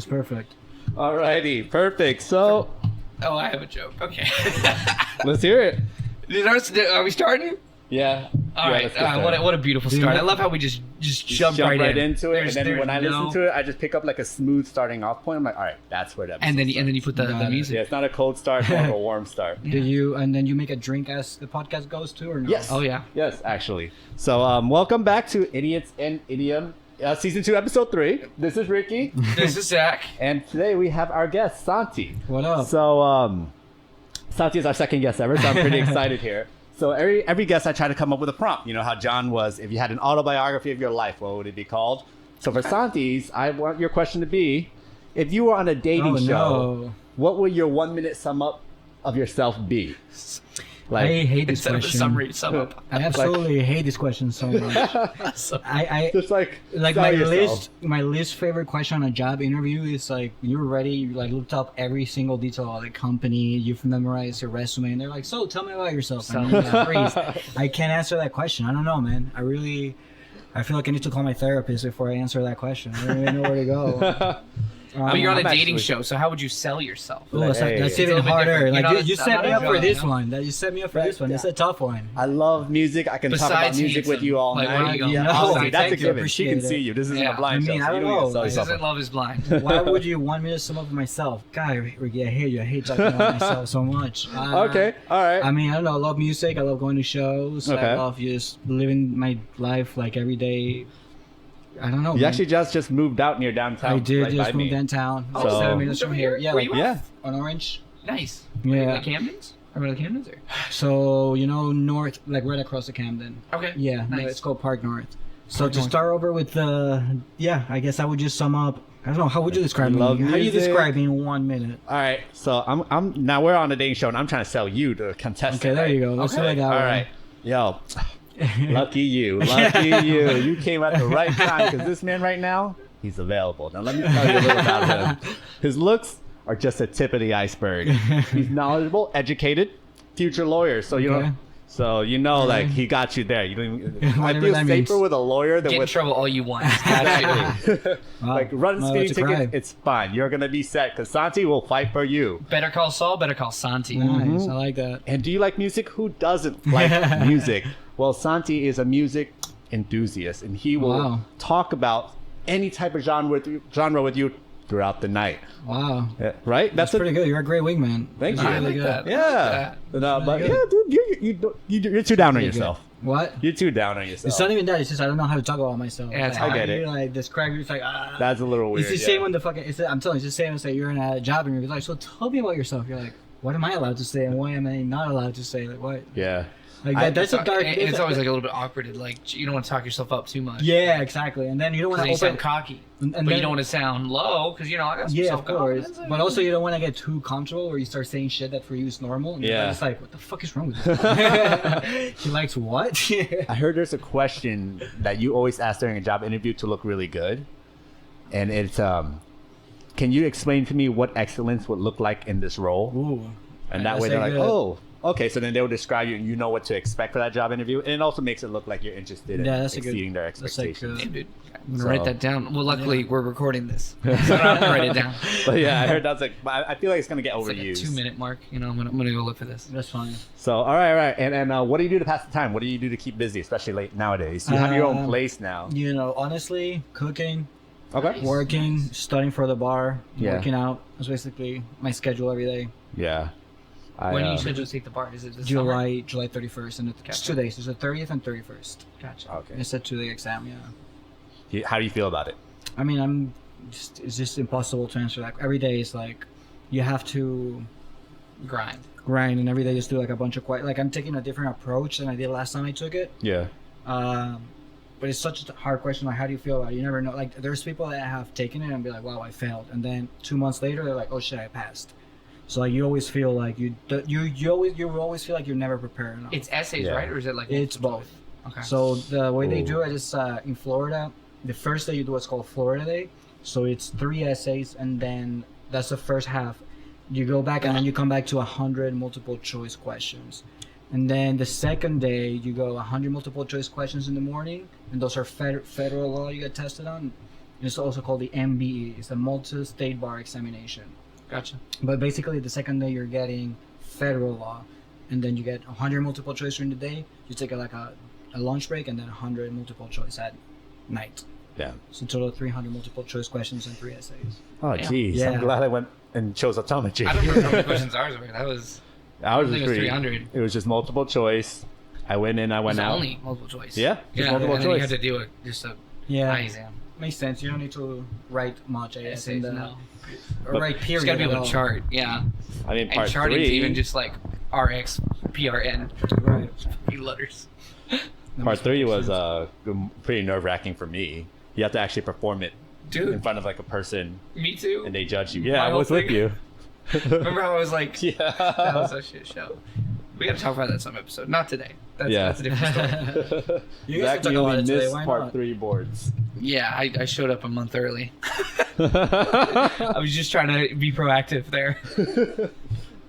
perfect. Alrighty, perfect. So, I have a joke. Okay. let's hear it. Are we starting? Yeah. All right. What a beautiful start. I love how we just jump right into it, and then when I no- listen to it, I just pick up like a smooth starting off point. I'm like, all right, that's where that. and then you put the music. Yeah, it's not a cold start, it's more of a warm start. Do you and then you make a drink as the podcast goes too, or no? Yes. Oh yeah. Yes, actually. So, welcome back to Idiots and Idiom, season 2, episode 3. This is Ricky, This is Zach. and today we have our guest Santi. What up? So, Santi is our second guest ever, so I'm pretty excited here. So every guest I try to come up with a prompt. You know how John was, if you had an autobiography of your life, what would it be called? So for Santi's, I want your question to be, if you were on a dating show, what would your 1 minute sum up of yourself be? I hate this Instead of a question. summary, sum up. I absolutely hate this question so much. I Just like my yourself. least favorite question on a job interview is like, you're ready, you like looked up every single detail of the company, you've memorized your resume, and they're like, so tell me about yourself. And I'm like, freeze. I can't answer that question. I don't know, man. I feel like I need to call my therapist before I answer that question. I don't even know where to go. But you're on a I'm dating actually- show, so how would you sell yourself? Oh, that's Hey. that's It's a even little bit harder. different. Like You're not- you set me not up a for job, this you know? one. That you set me up for this one. It's a tough one. I love music. I can talk about Besides music with handsome. you all Like, night. what are you going Yeah, with? no, Obviously, that's a thank you. given. She can Appreciate see it. you. This isn't Yeah. a blind I mean, show. I So you don't don't need know. to sell Like, yourself. Doesn't love is blind. Why would you want me to sum up myself? God, Ricky, I hate you. I hate talking about myself so much. Okay, all right. I mean, I don't know. I love music. I love going to shows. Okay. I love just living my life like every day. I don't know. You man. actually just moved out near downtown. I did right just by move me. downtown. Oh, Like so- 7 minutes from Over here. here? Yeah, Where like you Yeah. on Orange. Nice. Yeah. Like Camden's? Or the Camden's or? So north, like right across the Camden. Okay. Yeah, Nice. it's called Park North. So Park to North. start over with I guess I would just sum up. I don't know. How would you describe me? love How do you music. describe me in 1 minute? All right, so I'm now we're on a dating show, and I'm trying to sell you the contestant. Okay, there right? you go. Let's see what I got. All right, yo, lucky you, lucky you. You came at the right time because this man right now, he's available. Now let me tell you a little about him. His looks are just a tip of the iceberg. He's knowledgeable, educated, future lawyer. So you Okay. know. So like he got you there. You don't even, I Whatever feel that safer means. with a lawyer than Get in with trouble all you want. Gotcha. like run Wow, speeding that's a tickets. crime. It's fine. You're gonna be set because Santi will fight for you. Better call Saul, better call Santi. Nice. I like that. And do you like music? Who doesn't like music? Well, Santi is a music enthusiast, and he will Wow. talk about any type of genre with you throughout the night. Wow. Yeah, right? That's pretty good. You're a great wingman. Thank That's you. I really like good. that. Yeah. No, but really yeah, dude, you're too down on Really yourself. What? You're too down on yourself. It's not even that. It's just I don't know how to talk about myself. Yeah, it's Like, hard. I get it. You, like describe you. It's like That's a little weird. It's the same when the fucking. I'm telling you, it's the same as like you're in a job and you're like, so tell me about yourself. You're like, what am I allowed to say and what am I not allowed to say? Like what? Yeah. Like I- that's a dark. And it's always like a little bit awkward. Like you don't want to talk yourself up too much. Yeah, exactly. And then you don't want Because to you open. sound cocky. And But then, you don't want to sound low because I got some Yeah, of course. self-confidence. But also, you don't want to get too comfortable where you start saying shit that for you is normal. And Yeah. You're just like, what the fuck is wrong with this? He likes what? I heard there's a question that you always ask during a job interview to look really good, and it's can you explain to me what excellence would look like in this role? Ooh. And that That's way they're a like, good- oh, okay. So then they will describe you, and you know what to expect for that job interview, and it also makes it look like you're interested in Yeah, that's a good- exceeding their that's a expectations. good- Hey, dude, I'm gonna So- write that down. Well, luckily we're recording this, so I don't have to write it down. But yeah, I heard that's like, I feel like it's gonna get It's like a overused. 2-minute mark. I'm gonna go look for this. That's fine. So all right, and what do you do to pass the time? What do you do to keep busy, especially late nowadays? You have your own place now. You know, honestly, cooking, Okay. working, studying for the bar, Yeah. working out. That's basically my schedule every day. Yeah. When do you schedule to take the bar? Is it this July 31st, and it's Gotcha. 2 days. It's the 30th and 31st. summer? Gotcha. Okay. It's a 2-day exam. Yeah. How do you feel about it? I mean, it's just impossible to answer that. Every day is like, you have to Grind. grind, and every day just do like a bunch of like I'm taking a different approach than I did last time I took it. Yeah. But it's such a hard question. Like, how do you feel about it? You never know. Like, there's people that have taken it and be like, wow, I failed, and then 2 months later they're like, oh shit, I passed. So like, you always feel like you always feel like you're never prepared enough. It's essays, Yeah. right? Or is it like It's both. Okay. So the way they Ooh. do it is in Florida. The first day you do what's called Florida Day. So it's 3 essays, and then that's the first half. You go back and then you come back to 100 multiple choice questions. And then the second day you go 100 multiple choice questions in the morning, and those are federal law you get tested on. It's also called the MBE. It's the multi-state bar examination. Gotcha. But basically, the second day you're getting federal law, and then you get 100 multiple choice during the day. You take a lunch break, and then 100 multiple choice at night. Yeah. So total of 300 multiple choice questions and 3 essays. Oh, jeez. Yeah. I'm glad I went and chose optometry. I don't remember how many questions ours were. That was. Ours I think was it was 300. It was just multiple choice. I went in, I went It was out. only multiple choice. Yeah, just Yeah. multiple And then you choice. had to do just a Yeah, eye exam. makes sense. You don't need to write much, I guess, in Essays, the no. or But write You period. just gotta be at able all. to chart. Yeah. I mean, And part charting's 3. even just like RX, PRN. Right. Few letters. Part 3 was pretty nerve wracking for me. You have to actually perform it in Dude, front of like a person, me too. and they judge you. Yeah, My I whole was with thing- you. Remember how I was like, that Yeah. was a shit show. We gotta talk about that some episode. Not today. That's, Yeah. that's a different story. You guys Zach, can you talk about only it today, missed why part not? 3 boards. Yeah, I showed up a month early. I was just trying to be proactive there.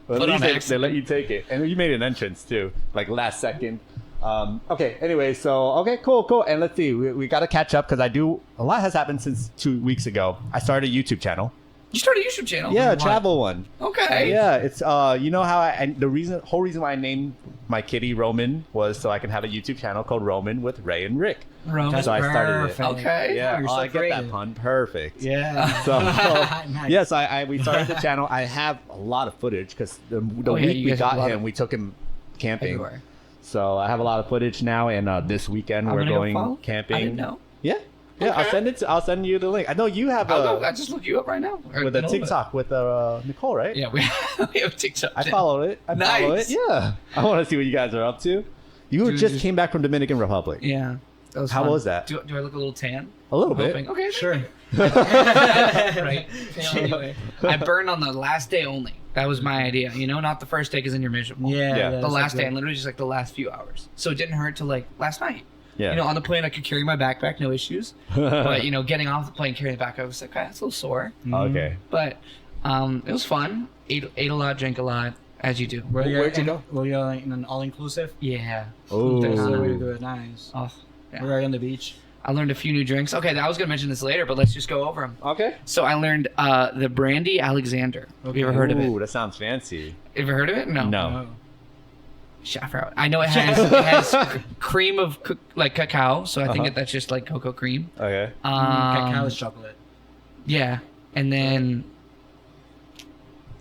Well, Put at on least they accident. let you take it, and you made an entrance too, like last second. Okay. Anyway, so okay, cool. And let's see, we got to catch up because a lot has happened since 2 weeks ago. I started a YouTube channel. You started a YouTube channel? Yeah, a what? travel one. Okay. Yeah, it's you know how and the whole reason why I named my kitty Roman was so I can have a YouTube channel called Roman with Ray and Rick. Roman. That's So I started it. perfect. Okay. Yeah, you're oh, so I get that creative. pun. Perfect. Yeah. So Nice. yes, we started the channel. I have a lot of footage because the Oh, yeah, week you we guys have a got lot him, of- we took him camping. Everywhere. So I have a lot of footage now, and this weekend I'm we're gonna go going follow? camping. I didn't know. Yeah, Okay. I'll send you the link. I know you have I'll a just look you up right now. Or with a no, TikTok with Nicole, right? Yeah, we have a TikTok. I channel. followed it. I follow Nice. it. Yeah, I want to see what you guys are up to. You Dude, just just- came back from Dominican Republic. Yeah. That was How fun. was that? Do I look a little tan? A little bit. Hoping. Okay, Sure. right. Anyway, I burned on the last day only. That was my idea. You know, not the first day because then you're miserable. Yeah. Yeah. The that's last good. day, and literally just like the last few hours. So it didn't hurt till like last night. Yeah. You know, on the plane I could carry my backpack, no issues. But you know, getting off the plane, carrying the backpack, I was like, that's a little sore. Okay. But it was fun. Ate a lot, drank a lot, as you do. Where'd you go? Were you in an all-inclusive? Yeah. Oh. That's the way to do it. Nice. Oh, yeah. We're right on the beach. I learned a few new drinks. Okay, I was gonna mention this later, but let's just go over them. Okay. So I learned the Brandy Alexander. Have you ever heard of it? Ooh, that sounds fancy. Ever heard of it? No. No. Shit, I forgot. I know it has cream of like cacao, so I think Uh-huh. that that's just like cocoa cream. Okay. Cacao is chocolate. Yeah, and then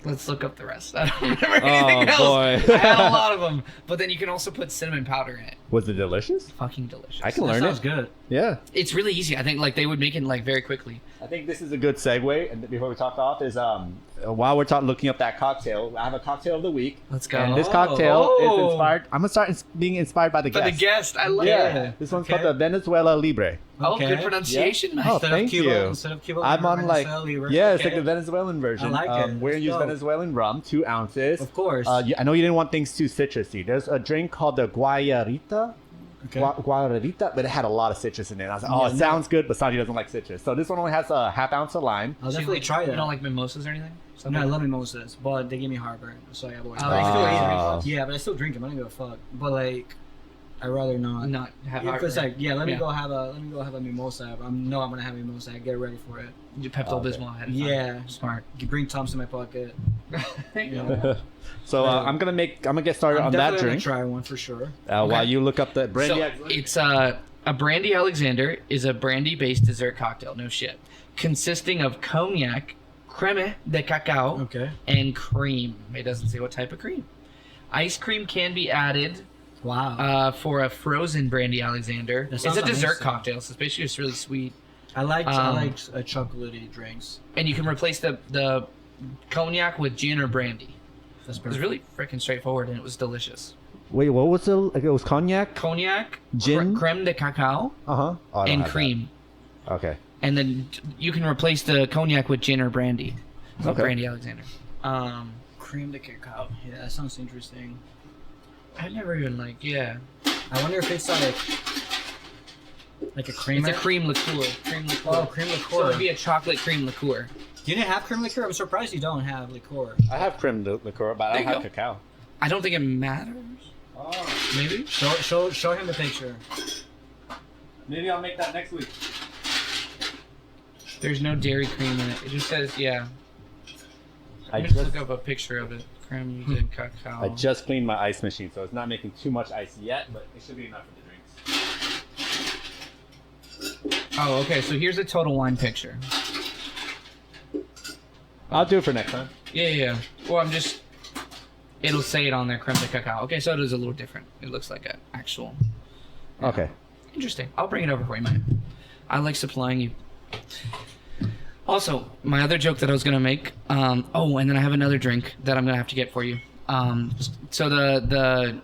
let's look up the rest. I don't remember anything else. boy. I had a lot of them, but then you can also put cinnamon powder in it. Was it delicious? Fucking delicious. I can That learn sounds it. good. Yeah. It's really easy. I think like they would make it like very quickly. I think this is a good segue. And before we talk off, is while we're looking up that cocktail, I have a cocktail of the week. Let's go. And this cocktail is Oh. inspired. I'm gonna start being inspired by the For guest. the guest, I love Yeah. it. This one's Okay. called the Venezuela Libre. Oh, Okay. good pronunciation. Yeah. Nice. Oh, Instead thank of Cuba, you. Instead of Cuba, I'm on like Venezuela Libre. yeah, it's Okay. like the Venezuelan version. I like it. We're gonna Let's use go. Venezuelan rum, 2 ounces. Of course. I know you didn't want things too citrusy. There's a drink called the Guayarita. Okay. Guayarita, but it had a lot of citrus in it. I was like, oh, Yeah, it no. sounds good, but Santi doesn't like citrus. So this one only has a half ounce of lime. I'll So you definitely like- try that. You don't like mimosas or anything? No, I love mimosas, but they give me heartburn, so I avoid Oh, them. they Ah. Yeah, but I still drink them. I don't give a fuck. But like, I'd rather not. Not have Yeah, heartburn. it's like, yeah, let me Yeah. go have a mimosa. I'm gonna have a mimosa. I get ready for it. You Pepto Bismol ahead of time. Yeah. Smart. You bring Tom's in my pocket. There you You go. know? So I'm gonna get started I'm on that definitely drink gonna try one for sure. while you look up the brandy. So it's a Brandy Alexander is a brandy-based dessert cocktail. No shit. Consisting of cognac, creme de cacao, Okay. and cream. It doesn't say what type of cream. Ice cream can be added Wow. for a frozen Brandy Alexander. That It's sounds a dessert amazing. cocktail, so it's basically just really sweet. I like um, chocolatey drinks. And you can replace the cognac with gin or brandy. That's It was perfect. really freaking straightforward, and it was delicious. Wait, what was it was cognac? Cognac, Gin? creme de cacao, Uh huh. and cream. Okay. And then you can replace the cognac with gin or brandy. So Okay. Brandy Alexander. Cream de cacao. Yeah, that sounds interesting. I've never even I wonder if it's like a creamer. It's a cream liqueur. Cream liqueur. Oh, cream liqueur. So it'd be a chocolate cream liqueur. You didn't have cream liqueur? I'm surprised you don't have liqueur. I have creme liqueur, but I There don't you have go. cacao. I don't think it matters. Oh, Maybe. Show him the picture. maybe I'll make that next week. There's no dairy cream in it. It just says, yeah. I I'm just just, look up a picture of it. Creme de cacao. I just cleaned my ice machine, so it's not making too much ice yet, but it should be enough for the drinks. Oh, okay. So here's a total wine picture. I'll do it for next time. Yeah. Well, I'm just. It'll say it on there, creme de cacao. Okay, so it is a little different. It looks like an actual. Okay. Interesting. I'll bring it over for you, man. I like supplying you. Also, my other joke that I was gonna make. Oh, and then I have another drink that I'm gonna have to get for you. So the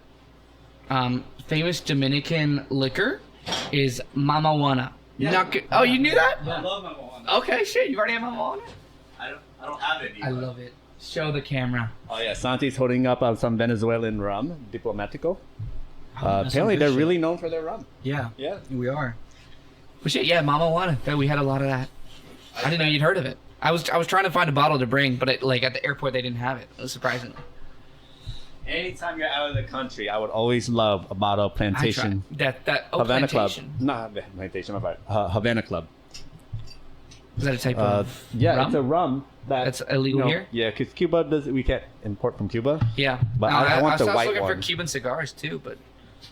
famous Dominican liquor is Mama Juana. Yeah. Oh, you knew that? I love my one. Okay, shit. You already have Mama Juana? I don't have it I love it. Show the camera. Oh yeah, Santi's holding up some Venezuelan rum, Diplomatico. That's Apparently some good they're shit. really known for their rum. Yeah, Yeah. we are. But shit, yeah, Mama Juana. Yeah, we had a lot of that. I didn't know you'd heard of it. I was trying to find a bottle to bring, but at the airport they didn't have it. It was surprising. Anytime you're out of the country, I would always love a bottle of Plantation. Havana Havana Plantation. Club. Not Plantation, my bad. Havana Club. Is that a type of Yeah, rum? it's a rum That's illegal here? Yeah, because Cuba we can't import from Cuba. Yeah. But I want the was white looking for one. Cuban cigars too, but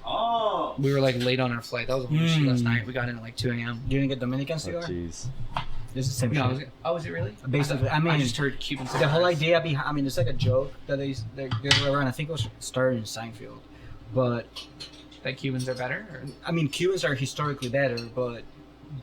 Oh. we were like late on our flight. That was a whole shit last night. We got in at like 2 a.m. You didn't get Dominican cigar? Jeez. This is the same No, shit. is it really? Basically, I mean, I just heard Cuban cigars. the whole idea behind, I mean, it's like a joke that they go around. I think it was started in Seinfeld, but that Cubans are better? Or? I mean, Cubans are historically better, but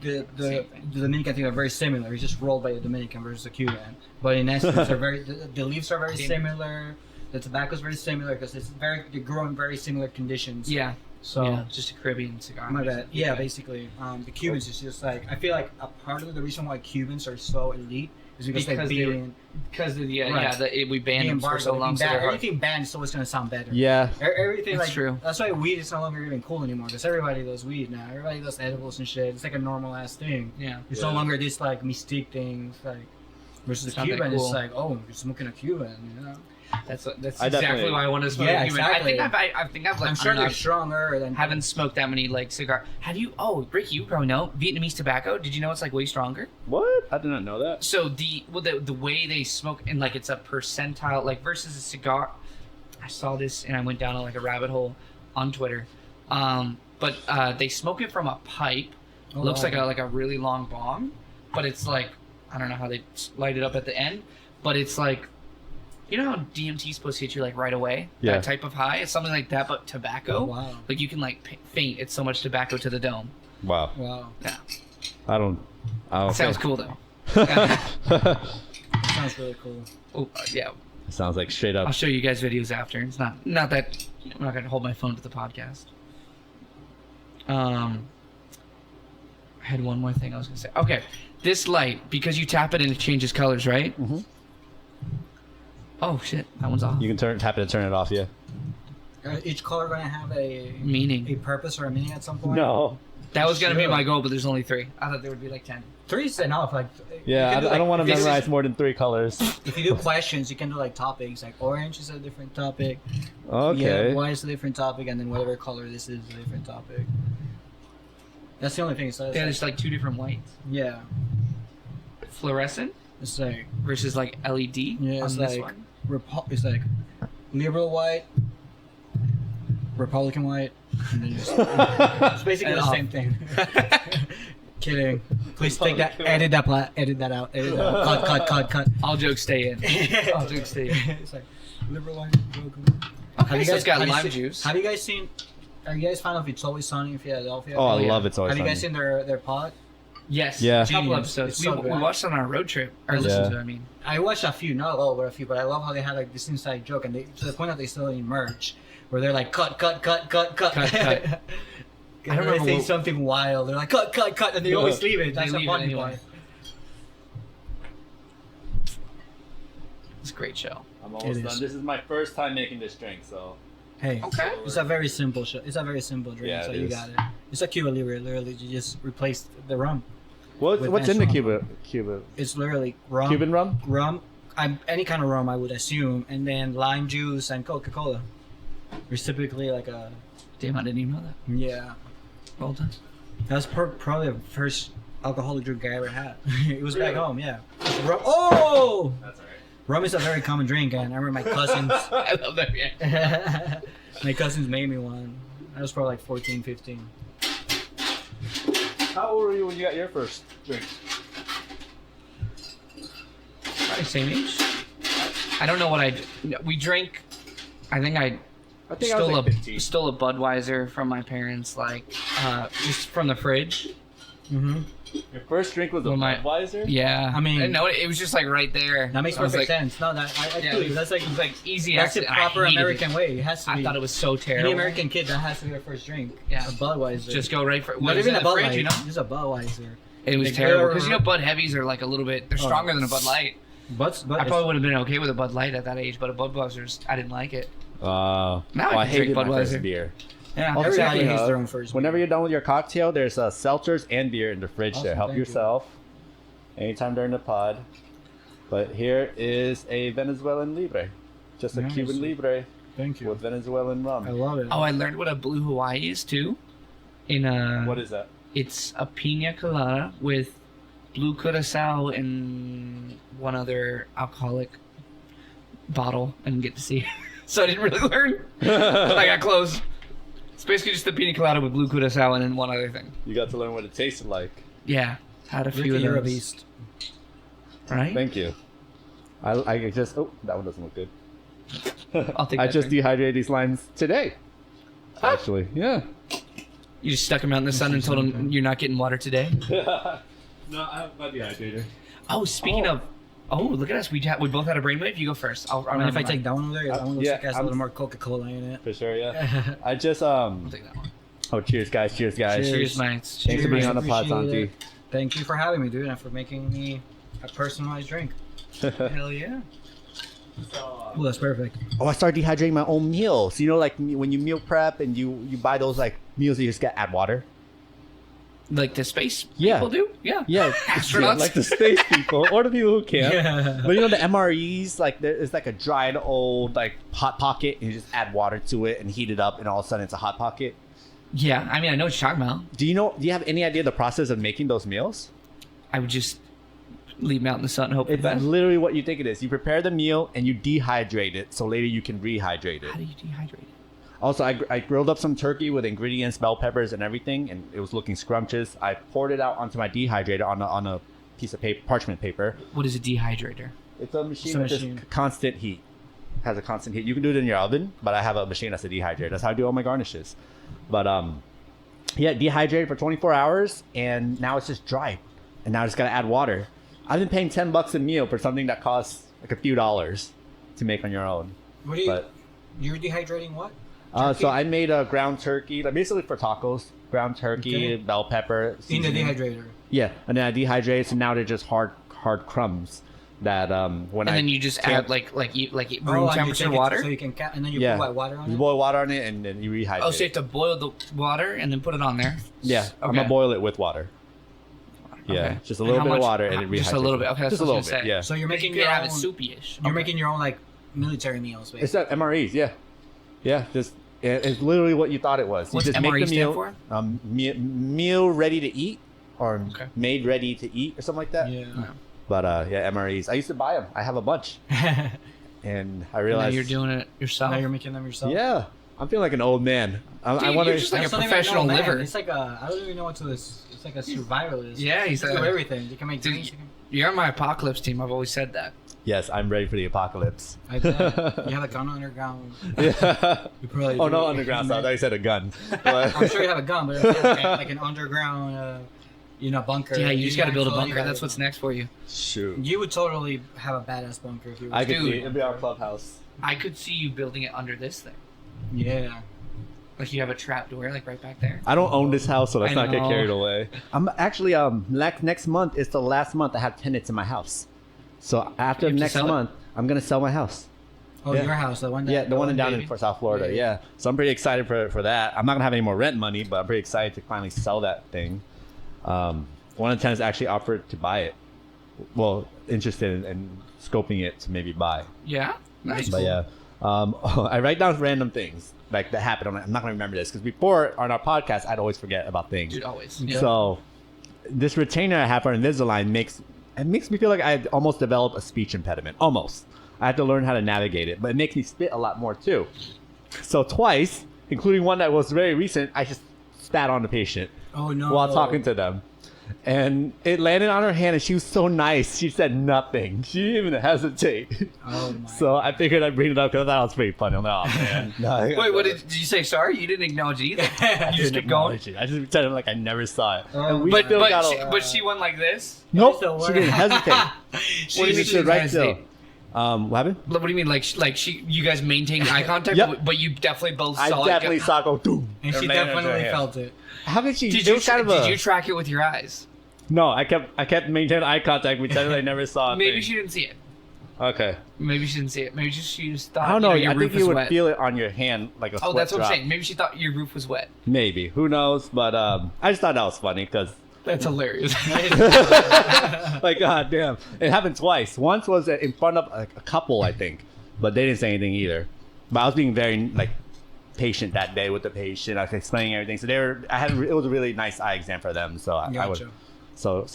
the Same thing. Dominican thing are very similar. It's just rolled by a Dominican versus a Cuban, but in essence, they're very the leaves are very similar. The tobacco is very similar because they grow in very similar conditions. Yeah. So. Yeah, just a Caribbean cigar. My bad. Yeah, basically, the Cubans is just like I feel like a part of the reason why Cubans are so elite is because they're being Because of the Right. we banned them for so long. So they're hard. everything banned is always gonna sound better. Yeah. Everything It's like true. That's why weed is no longer even cool anymore because everybody does weed now. Everybody does edibles and shit. It's like a normal ass thing. Yeah. It's Yeah. no longer this like mystique thing. Like versus It's the not that Cuban, cool. it's like oh, you're smoking a Cuban. You know. That's I exactly definitely- why I want to smoke Yeah, a Cuban. exactly. I think I've like I'm sure I don't know, they're stronger than haven't smoked that many like cigar. Have you? Oh, Ricky, you probably know Vietnamese tobacco. Did you know it's like way stronger? What? I did not know that. So the way they smoke and like it's a percentile like versus a cigar. I saw this and I went down like a rabbit hole on Twitter. But they smoke it from a pipe. Oh, Looks wow. like a really long bong, but it's like I don't know how they light it up at the end, but it's like. You know how DMT is supposed to hit you like right away? Yeah. That type of high? It's something like that, but tobacco. Oh, wow. Like you can like faint. It's so much tobacco to the dome. Wow. Wow. Yeah. I don't. Sounds cool though. That sounds really cool. Oh, yeah. Sounds like straight up. I'll show you guys videos after. It's not that I'm not gonna hold my phone to the podcast. I had one more thing I was gonna say. Okay, this light because you tap it and it changes colors, right? Mhm. Oh shit, that one's off. You can tap it and turn it off. Yeah. Each color gonna have a Meaning. purpose or a meaning at some point. No. That was gonna be Sure. my goal, but there's only 3. I thought there would be like 10. 3 is enough. Like Yeah, you can do, I don't want to this is- memorize more than 3 colors. If you do questions, you can do like topics. Like orange is a different topic. Okay. Yeah, white is a different topic, and then whatever color this is a different topic. That's the only thing. So it's Yeah, like, there's like 2 different whites. yeah, Fluorescent it's like versus like LED Yeah, on it's this like- one. it's like liberal white, Republican white, and then just it's basically And the off. same thing. Kidding. Please take that. Edit that. Edit that out. Edit that out. Cut. All jokes stay in. All jokes stay in. It's like liberal white. Republican. Okay, so it's got have you lime seen- juice. Have you guys seen? Are you guys fan of It's Always Sunny in Philadelphia? Oh, I yeah. love It's Always Have you Sunny. guys seen their pod? Yes. Yeah. A couple Genius. episodes. It's We, so we good. watched on our road trip. Or Yeah. listened to, I mean. I watched a few, not all, but a few. But I love how they had like this inside joke, and they to the point that they still in merch, where they're like cut. Cut, cut. I I don't remember remember saying what- something wild. They're like cut, and they always leave it. That's They a leave it funny anyway. part. It's a great show. I'm It almost is. done. This is my first time making this drink, so. Hey, Okay. it's a very simple show. It's a very simple drink, Yeah, so it you is. got it. It's a Cuba Libre. Literally, you just replaced the rum. With What's in the national- Cuba? It's literally rum. Cuban rum? Rum, any kind of rum, I would assume, and then lime juice and Coca-Cola. There's typically like a Damn, I didn't even know that. yeah. Well done. That's probably the first alcoholic drink I ever had. It was back home, yeah. Oh! That's all right. Rum is a very common drink, and I remember my cousins. I love that. Yeah. My cousins made me one. I was probably like 14, 15. How old were you when you got your first drink? Probably same age. I don't know what we drank. I think I think I was like 15. stole a Budweiser from my parents, like just from the fridge. Mm-hmm. Your first drink was a Well, my- Budweiser? Yeah, I mean- didn't know it was just like right there. That makes I was perfect like, sense. No, that I Yeah, feel you. That's like it was like easy that's the accent. and I proper hated American it. way. It has to be. I thought it was so terrible. Any American kid that has to be their first drink. Yeah. A Budweiser. Just go right for not what was even in a the Bud fridge, Light. you know. Just a Budweiser. It was Like, terrible they're- because you know Bud Heavies are like a little bit. They're stronger than a Bud Light. But I probably would have been okay with a Bud Light at that age, but a Budweiser's I didn't like it. Now Now I can hated drink my first Budweiser. beer. yeah, Oh, everybody exactly. has their own first. Whenever you're done with your cocktail, there's seltzers and beer in the fridge Awesome, there. Help thank you. yourself anytime during the pod. But here is a Venezuelan Libre. Just a Nice. Cuban Libre Thank you. with Venezuelan rum. I love it. Oh, I learned what a Blue Hawaii is too. What is that? It's a pina colada with blue curacao and one other alcoholic bottle. I didn't get to see, so I didn't really learn. I got close. It's basically just the pina colada with blue curacao and then one other thing. You got to learn what it tasted like. Yeah, had a few Ricky, of you're a those. beast. Right? Thank you. I just that one doesn't look good. I'll take I that just drink. dehydrated these limes today. Actually, yeah. You just stuck him out in the sun and told him you're not getting water today. No, I have my dehydrator. Oh, speaking of, look at us. We both had a brainwave. You go first. I mean, if I take that one over there, that one looks yeah, like it has a I'm- little more Coca-Cola in it. For sure, yeah. I just I'll take that one. Oh, cheers, guys! Cheers, guys! Cheers. Cheers, mates. Thanks for being on the pod, Appreciate Santi. it. Thank you for having me, dude, and for making me a personalized drink. Hell yeah. Oh, that's perfect. Oh, I started dehydrating my own meals. You know, like when you meal prep and you buy those like meals that you just add water. Like the space Yeah. people do? Yeah. Yeah, Astronauts. like the space people or the people who can't. Yeah. But you know the MREs, like it's like a dried old like hot pocket, and you just add water to it and heat it up, and all of a sudden it's a hot pocket. Yeah. I mean, I know what you're talking about. Do you have any idea the process of making those meals? I would just leave them out in the sun and hope for the It's best. literally what you think it is. You prepare the meal and you dehydrate it, so later you can rehydrate it. How do you dehydrate it? Also, I grilled up some turkey with ingredients, bell peppers, and everything, and it was looking scrumptious. I poured it out onto my dehydrator on a piece of paper, parchment paper. What is a dehydrator? It's a machine It's a with just machine. constant heat. Has a constant heat. You can do it in your oven, but I have a machine that's a dehydrator. That's how I do all my garnishes. But yeah, dehydrated for 24 hours, and now it's just dry. And now I just gotta add water. I've been paying $10 a meal for something that costs like a few dollars to make on your own. What do you? But You're dehydrating what? so I made a ground turkey, like basically for tacos. Ground turkey, Okay. bell pepper, In the seasoning. dehydrator. Yeah, and then I dehydrate, so now they're just hard crumbs that when And I then you just can't- add like room and you temperature take it water? so you can and then you Yeah. put what, water on you it. boil water on it and then you rehydrate. Oh, so you have to boil the water and then put it on there? Yeah, I'm Okay. gonna boil it with water. Yeah, Okay. just a And little how bit of much- water and it rehydrates. Just a little bit. Okay, that's just a what I little was gonna bit. say. Yeah, So you're making you your have own. it soupy-ish. You're Okay. making your own like military meals. Basically. it's that MREs. Yeah, yeah, just it's literally what you thought it was. What's you just MRE make the stand meal, for? Meal ready to eat or Okay. made ready to eat or something like that. Yeah. But yeah, MREs. I used to buy them. I have a bunch, and I And now realized you're doing it yourself. Now you're making them yourself. Yeah, I'm feeling like an old man. I Dude, want you're to. just like a That's not even professional man. liver. It's like a. I don't even know what to this. It's like a survivalist. Yeah, he's you can a- do everything. You can make Dude, drinks. You're on my apocalypse team. I've always said that. Yes, I'm ready for the apocalypse. I bet. You have a gun underground. Yeah. You probably Oh do. no, underground. So I thought you said a gun. But- I'm sure you have a gun, but it's like an underground, bunker. Yeah, you just got to build a actually bunker. have That's a what's gun. next for you. Shoot. You would totally have a badass bunker if you were. I could Dude. see it'd be our clubhouse. I could see you building it under this thing. Yeah. Like you have a trap door, like right back there. I don't own this house, so let's I not get know. carried away. I'm actually next month is the last month I have tenants in my house. So after You have to next sell it? month, I'm gonna sell my house. Oh, Yeah. your house, the one that. Yeah, the one down baby. in South Florida. Yeah. Yeah. So I'm pretty excited for that. I'm not gonna have any more rent money, but I'm pretty excited to finally sell that thing. One of the tenants actually offered to buy it. Well, interested in scoping it to maybe buy. Yeah. Nice. But yeah, I write down random things like that happen. I'm not gonna remember this because before on our podcast, I'd always forget about things. Dude, always. Yeah. So this retainer I have for Invisalign makes me feel like I almost developed a speech impediment. Almost. I have to learn how to navigate it, but it makes me spit a lot more too. So twice, including one that was very recent, I just spat on the patient while talking to them. And it landed on her hand, and she was so nice. She said nothing. She didn't even hesitate. Oh my. So I figured I'd bring it up because I thought it was pretty funny. I'm like, oh man. No, Wait, what did you say? Sorry, you didn't acknowledge it either. You just kept going. I just pretended like I never saw it. Oh. And But she went like this. nope, So she didn't hesitate. What do you mean she stood didn't right still. hesitate? What happened? What do you mean? Like you guys maintained eye contact, Yep. but you definitely both saw I it. definitely saw it go boom. And she land on her definitely hand. felt it. How did she? Did it you was kind of a- did you track it with your eyes? No, I kept maintaining eye contact, pretending I never saw it. Maybe she didn't see it. Okay. Maybe she didn't see it. Maybe she just thought. I don't know. Your I roof think was you would wet. feel it on your hand like a sweat Oh, that's what drop. I'm saying. Maybe she thought your roof was wet. Maybe. Who knows? But I just thought that was funny because, That's hilarious. like, god damn, it happened twice. Once was in front of like, a couple, I think, but they didn't say anything either. But I was being very like patient that day with the patient. I was explaining everything. So it was a really nice eye exam for them. So I would. Gotcha. So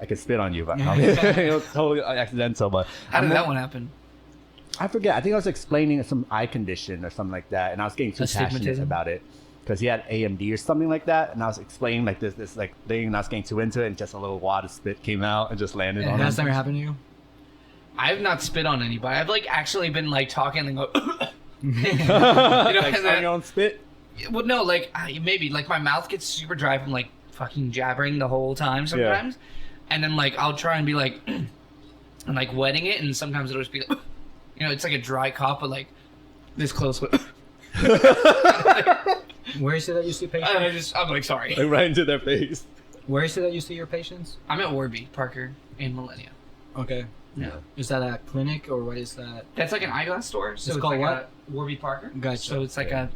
I could spit on you, but it was totally accidental. But How did that one happen? I forget. I think I was explaining some eye condition or something like that, and I was getting too passionate Astigmatism? about it because he had AMD or something like that, and I was explaining like this like thing, and I was getting too into it, and just a little wad of spit came out and just landed on That's him. never happened to you? I've not spit on anybody. I've like actually been like talking and go. you know, Like and on your own spit. well, no, like maybe like my mouth gets super dry from like fucking jabbering the whole time sometimes, and then like I'll try and be like, and like wetting it, and sometimes it'll just be like, you know, it's like a dry cough, but like this close. But Where is it that you see and patients? I'm like sorry. Like right into their face. Where is it that you see your patients? I'm at Warby Parker in Millennia. Okay. Yeah. Is that a clinic or what is that? That's like an eyeglass store. So It's called like what? a Warby Parker. Gotcha. So it's like a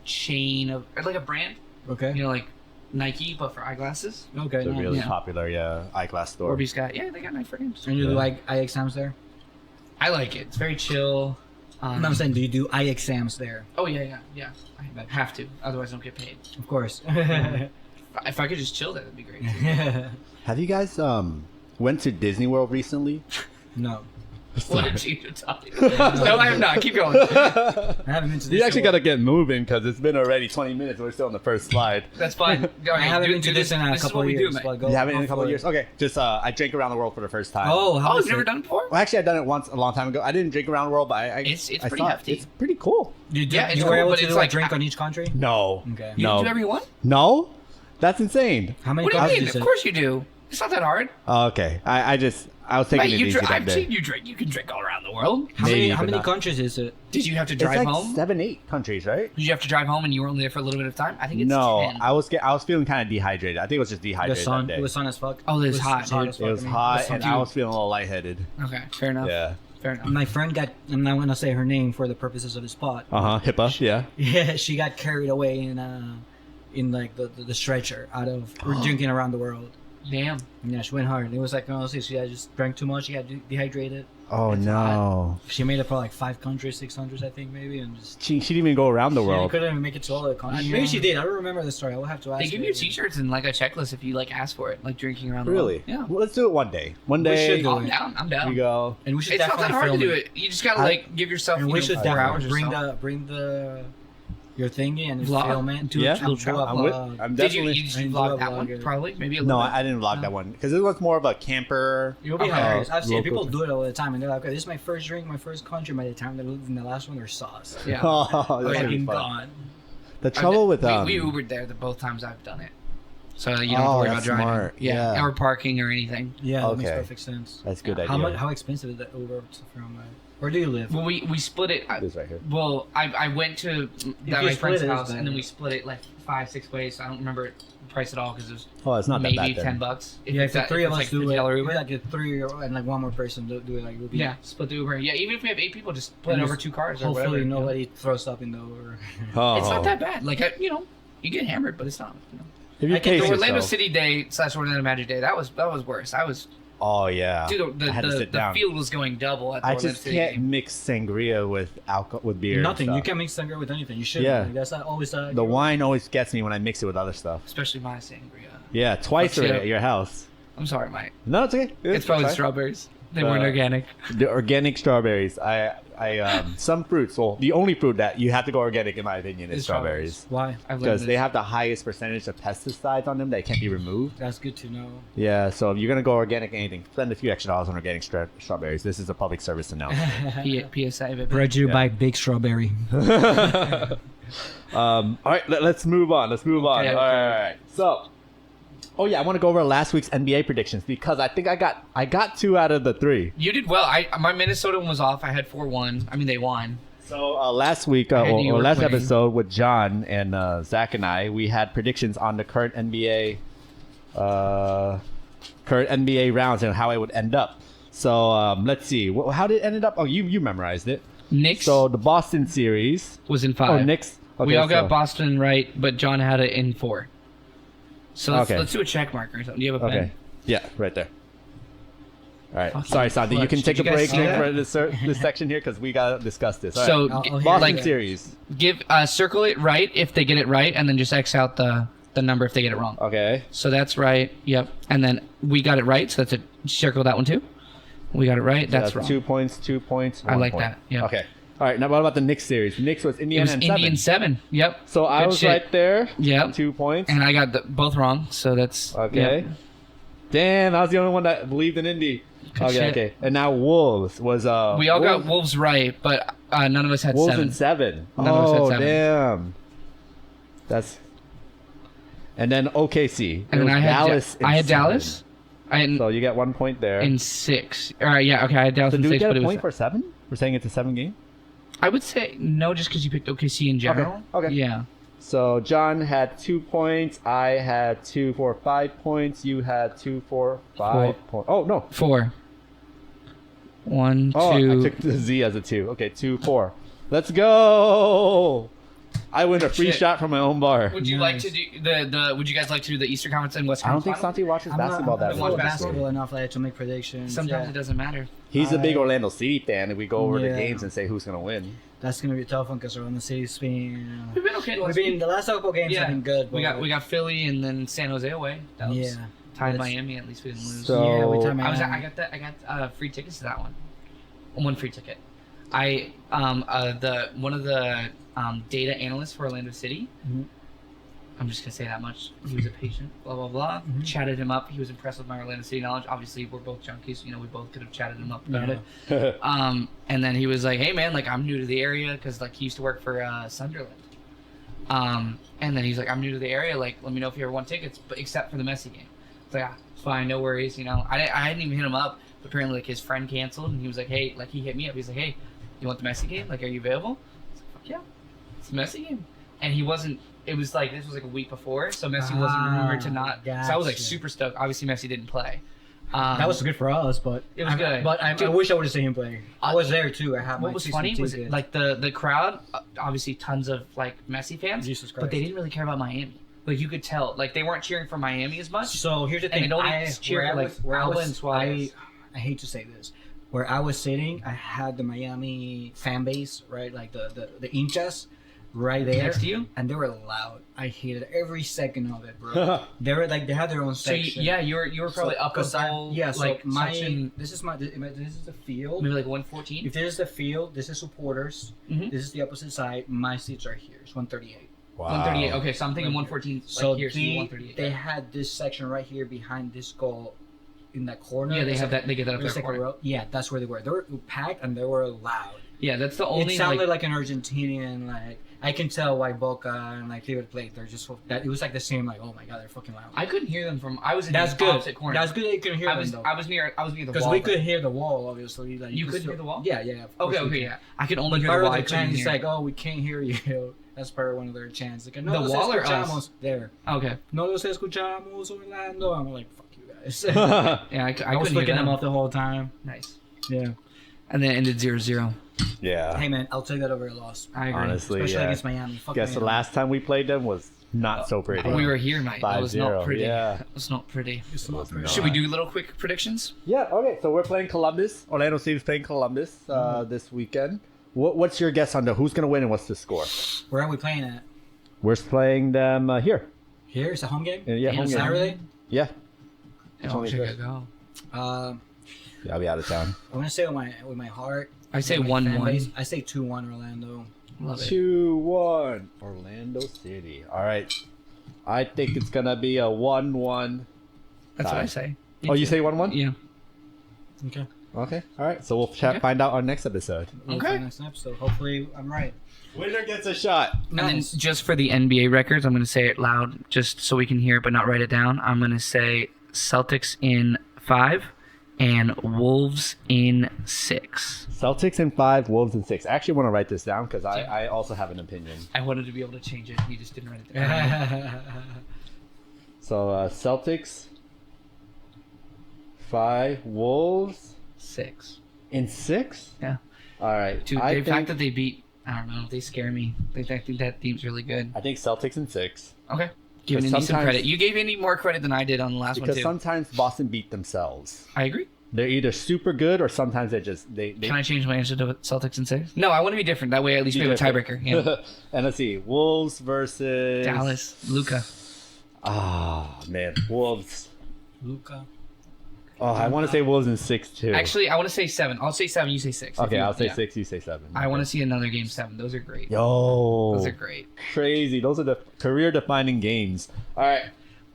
chain of or like a brand. Okay. You know, like Nike, but for eyeglasses. Okay. It's a nice. really Yeah. popular eyeglass store. Warby's got they got nice frames. And you do Yeah. like eye exams there? I like it. It's very chill. No, I'm saying, do you do eye exams there? Oh yeah. I have to, otherwise I don't get paid. Of course. If I could just chill there, that'd be great. Have you guys went to Disney World recently? No. What a change of topic. No, I have not. Keep going. I haven't been to this. You actually got to get moving because it's been already 20 minutes. We're still on the first slide. That's fine. I haven't been to this in a This is couple what of we do, years. man. but go- You haven't in go a couple for of it. years? Okay. Just I drank around the world for the first time. Oh, how Oh, was you've never it? done it before? Well, actually, I've done it once a long time ago. I didn't drink around the world, but I It's I pretty saw it. hefty. It's pretty cool. You Yeah, it's you cool, were able but to it's do a like- drink on each country? No. Okay. You No. do whatever you want? No? That's insane. How many What do you cups mean? is Of it? course you do. It's not that hard. Oh, okay. I was taking Mate, it easy that I've day. seen you drink. You can drink all around the world. How many, Maybe, how but many not- countries is it? Did you have to It's drive like home? 7-8 countries, right? Did you have to drive home and you were only there for a little bit of time? I think it's No, 10. I was feeling kind of dehydrated. I think it was just The dehydrated sun. that It day. was sun as fuck. Oh, it was hot, dude. as It fuck, was I mean. hot, sun and too. I was feeling a little lightheaded. Okay, fair enough. Yeah. Fair enough. My friend got, I'm not gonna say her name for the purposes of this pod. HIPAA. Yeah. Yeah, she got carried away in like the stretcher out of drinking around the world. Damn. Yeah, she went hard. It was like honestly, she had just drank too much. She got dehydrated. Oh It's no. She made it for like 5 countries, 6 countries, I think maybe, and just She didn't even go around the she world. couldn't even make it to all the countries. Yeah. Maybe she did. I don't remember the story. I will have to ask. They give her. you t-shirts and like a checklist if you like ask for it, like drinking around the Really? world. Yeah. Well, let's do it one day. One We day. should do Oh, it. I'm down. I'm We down. go. And we should It's not definitely that hard to film do it. You just gotta I- like give yourself. And you we know, should 4 definitely hours or bring so. your thingy and Vlog. film it. Do Yeah, do a I'm with. vlog. I'm Did you? definitely. You just And do vlog a that vlog, one? yeah. Probably. Maybe a No, little bit. I didn't vlog that one because it was more of a camper. It'll be Okay. hilarious. I've seen Local people thing. do it all the time, and they're like, okay, "This is my first drink, my first country." By the time they leave in the last one, they're sauced. Yeah. Oh, that's yeah. gonna be Fucking fun. gone. The trouble with we Ubered there the both times I've done it, so you don't have to Oh, worry about that's driving. smart. Yeah. Yeah. or parking or anything. Yeah, that makes Okay. perfect sense. That's a good How idea. much? How expensive is that Uber from? Where do you live? Well, we split it. This right here. Well, I went to you my split friend's it, it's house and then better. we split it like 5-6 ways. So I don't remember the price at all because it was Oh, it's not maybe that bad then. $10. Yeah, if the three of us do it, $50 we Uber. like if 3 and like one more person do it, like it would be. Yeah, split the Uber. Yeah, even if we have 8 people, just split And it over just 2 cars or Hopefully whatever. nobody throws up in the Uber. Oh. It's not that bad. Like you get hammered, but it's not. You know. If you I can pace The Orlando yourself- City Day / Orlando Magic Day that was worse. I was Oh yeah. dude. I had to sit The down. field was going double at the I Orlando just City can't game. mix sangria with alcohol with beer. and Nothing. You stuff. can mix sangria with anything. You should. Yeah. Like, that's not always The wine always gets me when I mix it with other stuff. Especially my sangria. Yeah, twice Fuck already you. at your house. I'm sorry, Mike. No, it's okay. It's probably fine. strawberries. They weren't organic. The organic strawberries. Some fruits. Well, the only fruit that you have to go organic, in my opinion, is Is strawberries. Why? I've Because learned they this. have the highest percentage of pesticides on them that can't be removed. That's good to know. Yeah, so if you're gonna go organic anything, spend a few extra dollars on organic strawberries. This is a public service announcement. PSA, baby. Brought you by Big Strawberry. All right, let's move on. Let's move on. Okay, All okay. right. So, oh yeah, I want to go over last week's NBA predictions because I think I got 2 out of the 3. You did well. My Minnesota one was off. I had 4-1. I mean, they won. So last week, I had New or York last winning. episode with John and Zach and I, we had predictions on the current NBA rounds and how it would end up. So let's see, how did it end up? Oh, you memorized it. Knicks So the Boston series. was in 5. Oh, Knicks. Okay, we all so- got Boston right, but John had it in 4. So Okay. let's do a check marker or something. Do you have a pen? Okay. Yeah, right there. All right. Fucking Sorry, Santi. You clutch. can Did take you a guys break see here that? for this section here because we gotta discuss this. All So right. I'll hear Boston that. series. give circle it right if they get it right, and then just X out the number if they get it wrong. Okay. So that's right. Yep. And then we got it right. So that's a circle that one too. We got it right. That's wrong. 2 points. 2 points. I 1 like point. that, yeah. Okay. All right. Now what about the Knicks series? Knicks was It Indiana was and Indian 7. 7. Yep. So I Good was shit. right there. Yep. 2 points. And I got both wrong. So that's Okay. yep. Damn, I was the only one that believed in Indy. Good Okay. shit. Okay. And now Wolves was We all got Wolves right, but none of us had Wolves 7. and 7. None of us had Oh 7. damn. That's. And then OKC. And It then was I had Dallas. I had 7. Dallas. I had So you get 1 point there. in 6. All right. Yeah. Okay. I had Dallas So in do we 6, get but a it was. point for 7? We're saying it's a 7 game. I would say no, just because you picked OKC in general. Okay. Yeah. So John had 2 points. I had 2 for 5 points. You had 2 for 5 points. Oh no. 4. 1, Oh, 2. I took the Z as a 2. Okay, 2, 4. Let's go. I win a free Shit. shot from my own bar. Would you like to do the? Would you guys like to do the Eastern Conference and West I don't Conference? think Santi watches I'm basketball not, that I'm much. not much. basketball enough like to make predictions. Sometimes yeah. it doesn't matter. He's a big Orlando City fan, and we go over the Yeah. games and say who's gonna win. That's gonna be a tough one because Orlando City's been. We've been okay. We've been the last couple games have been good. We but- got Philly and then San Jose away. That was Yeah. tied That's- Miami. At least we didn't lose. So- yeah, we tied I Miami. got free tickets to that one. 1 free ticket. I one of the data analysts for Orlando City. Mhm. I'm just gonna say that much. He was a patient. Blah blah blah. Mhm. Chatted him up. He was impressed with my Orlando City knowledge. Obviously, we're both junkies. You know, we both could have chatted him up about Yeah. it. And then he was like, "Hey man, like I'm new to the area because like he used to work for Sunderland." And then he's like, "I'm new to the area. Like, let me know if you ever want tickets, but except for the Messi game." It's like, fine, no worries. You know, I hadn't even hit him up. But apparently, like his friend canceled, and he was like, "Hey," like he hit me up. He's like, "Hey, you want the Messi game? Like, are you available?" I was like, "Fuck yeah, it's a Messi game." And he wasn't. It was like this was like a week before, so Messi wasn't rumored to not. So I was like Gotcha. super stoked. Obviously, Messi didn't play. That was good for us, but It was good. But I Dude. wish I would have seen him play. I was there too. I had What my was season funny was ticket. like the crowd, obviously tons of like Messi fans, Jesus but Christ. they didn't really care about Miami. Like you could tell, like they weren't cheering for Miami as much. So here's the And thing. it only I cheered where for, I like, was- where I Alba was- and Suarez. I hate to say this. Where I was sitting, I had the Miami fan base, right? Like the hinchas right there. Next to you? And they were loud. I hated every second of it, bro. They were like they had their own So section. you were probably up a bowl, yeah, so like my section, this is the field. maybe like 114. If this is the field, this is supporters. Mhm. This is the opposite side. My seats are here. It's 138. 138. Okay, so I'm thinking 114. So Like here, so they 138. they had this section right here behind this goal, in that corner. Yeah, they There's have like- that. They get that up there's there. like a row. Yeah, that's where they were. They were packed and they were loud. Yeah, that's the only. It sounded like, like an Argentinian. Like I can tell why Boca and like River Plate. They're just that. It was like the same. Like oh my god, they're fucking loud. I couldn't hear them from. I was in That's the good. opposite corner. That's good that you can hear I them was though. I was near the Because wall. we could hear the wall, obviously. Like, You could could still- hear the wall? Yeah, yeah. of course Okay, we okay, can. yeah. I could only But hear part the of wall. the I couldn't chants is hear. like, oh, we can't hear you. That's part of one of their chants. Like, no The los wall or us? escuchamos. There. Okay. No los escuchamos, Orlando. I'm like, fuck you guys. Yeah, I I was couldn't hear flicking them them. off the whole time. Nice. Yeah. And then it ended 0-0. Yeah. Hey, man, I'll take that over a loss. I agree. Honestly, Especially yeah. against Miami. Fuck Guess the Miami. last time we played them was not so pretty. We were here, mate. That was 5-0, not pretty. yeah. That was not pretty. It's not pretty. Should we do little quick predictions? Yeah. Okay. So we're playing Columbus. Orlando City's playing Columbus this weekend. What's your guess on who's gonna win and what's the score? Where are we playing at? We're playing them here. Here, it's a home game. Yeah, home game. Saturday. Yeah. Oh, Only should I good. go? Yeah, I'll be out of town. I'm gonna say with my heart. I say with my fan 1-1. base, I say 2-1 Orlando. Love it. 2-1 Orlando City. All right. I think it's gonna be a 1-1. That's what I say. Oh, you say 1-1? Yeah. Okay. Okay. All right. So we'll Okay. find out our next episode. Okay. Next episode. Hopefully, I'm right. Winner gets a shot. And then Nice. just for the NBA records, I'm going to say it loud just so we can hear it but not write it down. I'm going to say Celtics in 5 and Wolves in 6. Celtics in 5, Wolves in 6. I actually want to write this down because I also have an opinion. I wanted to be able to change it. You just didn't write it down. So Celtics 5, Wolves 6. in 6. Yeah. All right. Dude, I the fact think that they beat, I don't know, they scare me. I think that team's really good. I think Celtics in 6 Okay. Giving Because Indy some sometimes- credit. You gave Indy more credit than I did on the last one, because too. sometimes Boston beat themselves. I agree. They're either super good or sometimes they Can I change my answer to Celtics in 6? No, I want to be different. That way, at least we have a tiebreaker. Yeah. And let's see, Wolves versus Dallas, Luca. Ah, man, Wolves. Luca. Oh, I want to say Wolves in 6 too. Actually, I want to say 7. I'll say 7. You say 6. okay, If you- I'll say yeah. 6. You say 7. I want to see another game 7. Those are great. Yo, Those are great. crazy. Those are the career-defining games. All right.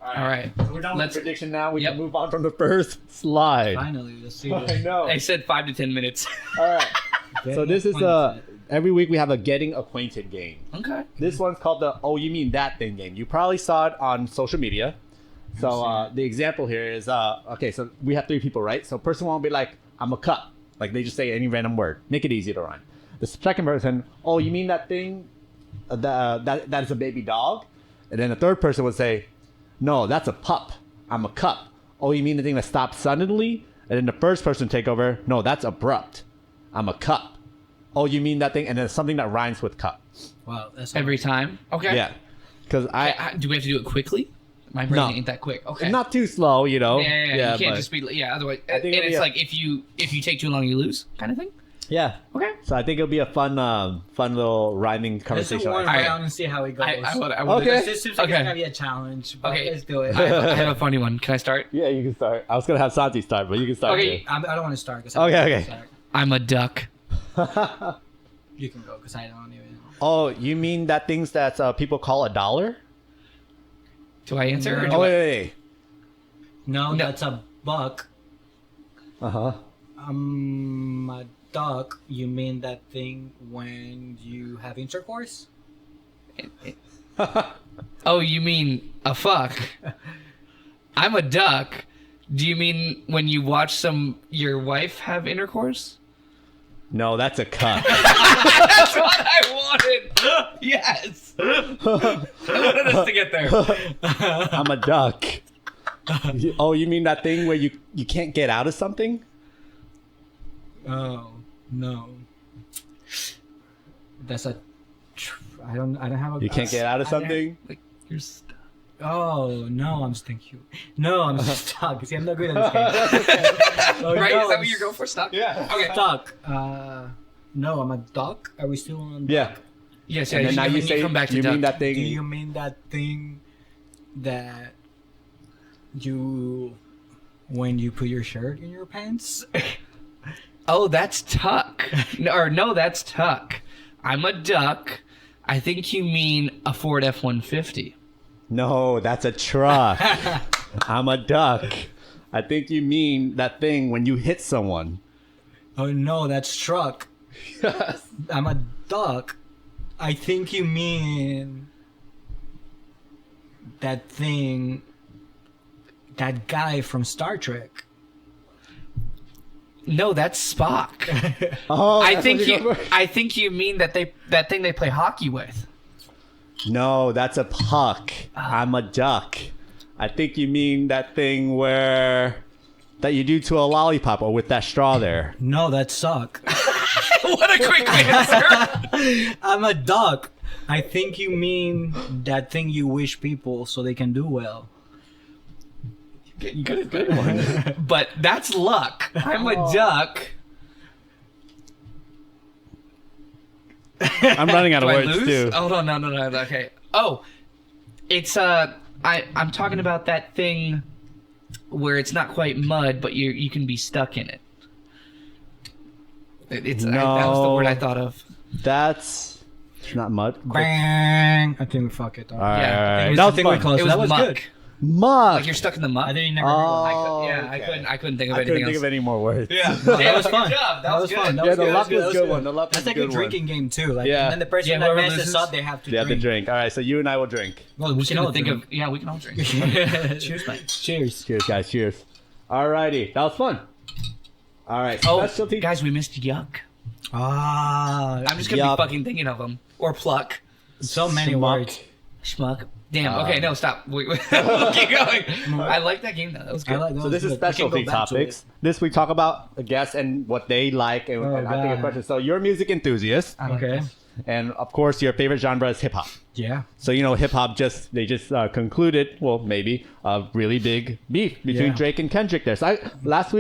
All right. So we're done with Let's- prediction now. We Yep. can move on from the first slide. Finally, let's see. I know. I said 5 to 10 minutes. All right. So this is every week we have a getting acquainted game. Okay. This one's called the "Oh, you mean that thing" game. You probably saw it on social media. So the example here is okay. So we have 3 people, right? So person one will be like, "I'm a cup," like they just say any random word, make it easy to rhyme. The second person, "Oh, you mean that thing? That is a baby dog," and then the third person would say, "No, that's a pup. I'm a cup." "Oh, you mean the thing that stops suddenly?" And then the first person take over. "No, that's abrupt. I'm a cup." "Oh, you mean that thing?" And then something that rhymes with cup. Wow, that's Every time. Okay. Yeah, because Do we have to do it quickly? My brain No. ain't that quick. Okay. not too slow, you know. Yeah. You can't but- just be. Yeah. Otherwise, I and think it'll it's be like if you take too long, you lose, kind of thing. Yeah. Okay. So I think it'll be a fun little rhyming Let's do conversation. one Alright. round and see how it goes. I would. Okay. This seems like Okay. it's gonna be a challenge. But Okay. let's do it. I have a funny one. Can I start? Yeah, you can start. I was gonna have Santi start, but you can start. Okay. I don't want to start. Cause Okay. I'm a duck. too. You can go because I don't even. Oh, you mean that things that people call $1? Do I answer? Or No. do Oh I... wait. No, No. that's a buck. Uh huh. A duck. You mean that thing when you have intercourse? Oh, you mean a fuck? I'm a duck. Do you mean when you watch your wife have intercourse? No, that's a cup. That's what I wanted. Yes. I wanted us to get there. I'm a duck. Oh, you mean that thing where you can't get out of something? Oh no. That's a. I don't have a. You can't get out of something? Like you're stuck. Oh no, I'm thank you. No, I'm stuck. See, I'm not good at this game. Oh, Right? no, Is that I'm what you're going for? Stuck? Yeah. Okay. Stuck. No, I'm a duck. Are we still on? Yeah. Yes. And Yeah. then now you say come back to you duck. mean that thing. Do you mean that thing that you when you put your shirt in your pants? Oh, that's tuck. No, that's tuck. I'm a duck. I think you mean a Ford F-150. No, that's a truck. I'm a duck. I think you mean that thing when you hit someone. Oh no, that's truck. Yes. I'm a duck. I think you mean that thing, that guy from Star Trek. No, that's Spock. Oh, I that's think what go for? I think you mean that thing they play hockey with. No, that's a puck. I'm a duck. I think you mean that thing that you do to a lollipop or with that straw there. No, that suck. What a quick answer. I'm a duck. I think you mean that thing you wish people so they can do well. Getting good one. But that's luck. I'm a duck. I'm running out of Do I words lose? too. Oh no. Okay. Oh, it's I'm talking about that thing where it's not quite mud, but you can be stuck in it. That was the word I thought of. That's not mud. Bang! I think we fuck it. All right, Yeah, all right. was- That I was think we fun. close. It was That was muck. good. Mud. Like you're stuck in the mud. I didn't never heard Oh, I couldn't think of I anything couldn't else. think of any more words. Yeah, that was fun. Good job. That was fun. That Yeah, was the good. luck That was was good one. The luck was That's a like a good one. drinking game too. Like, Yeah. and then the person Yeah, that whoever messes loses- up, they have to They have to drink. drink. All right, so you and I will drink. Well, we can all think drink. of we can all drink. Cheers, mate. Cheers. Cheers, guys. Cheers. All righty. That was fun. All right. Oh, Specialty. guys, we missed yuck. Ah, I'm just gonna Yup. be fucking thinking of them or pluck. so many Schmuck. words. Schmuck. Damn. Okay, no, stop. We'll keep going. I like that game though. That was good. I like that. So was this is good. We can specialty go back to topics. it. This we talk about a guest and what they like, and, Oh, and I think a God. question. So you're a music enthusiast, I like Okay. this. and of course your favorite genre is hip hop. Yeah. So hip hop just concluded, well, maybe a really big beef between Yeah. Drake and Kendrick there. So last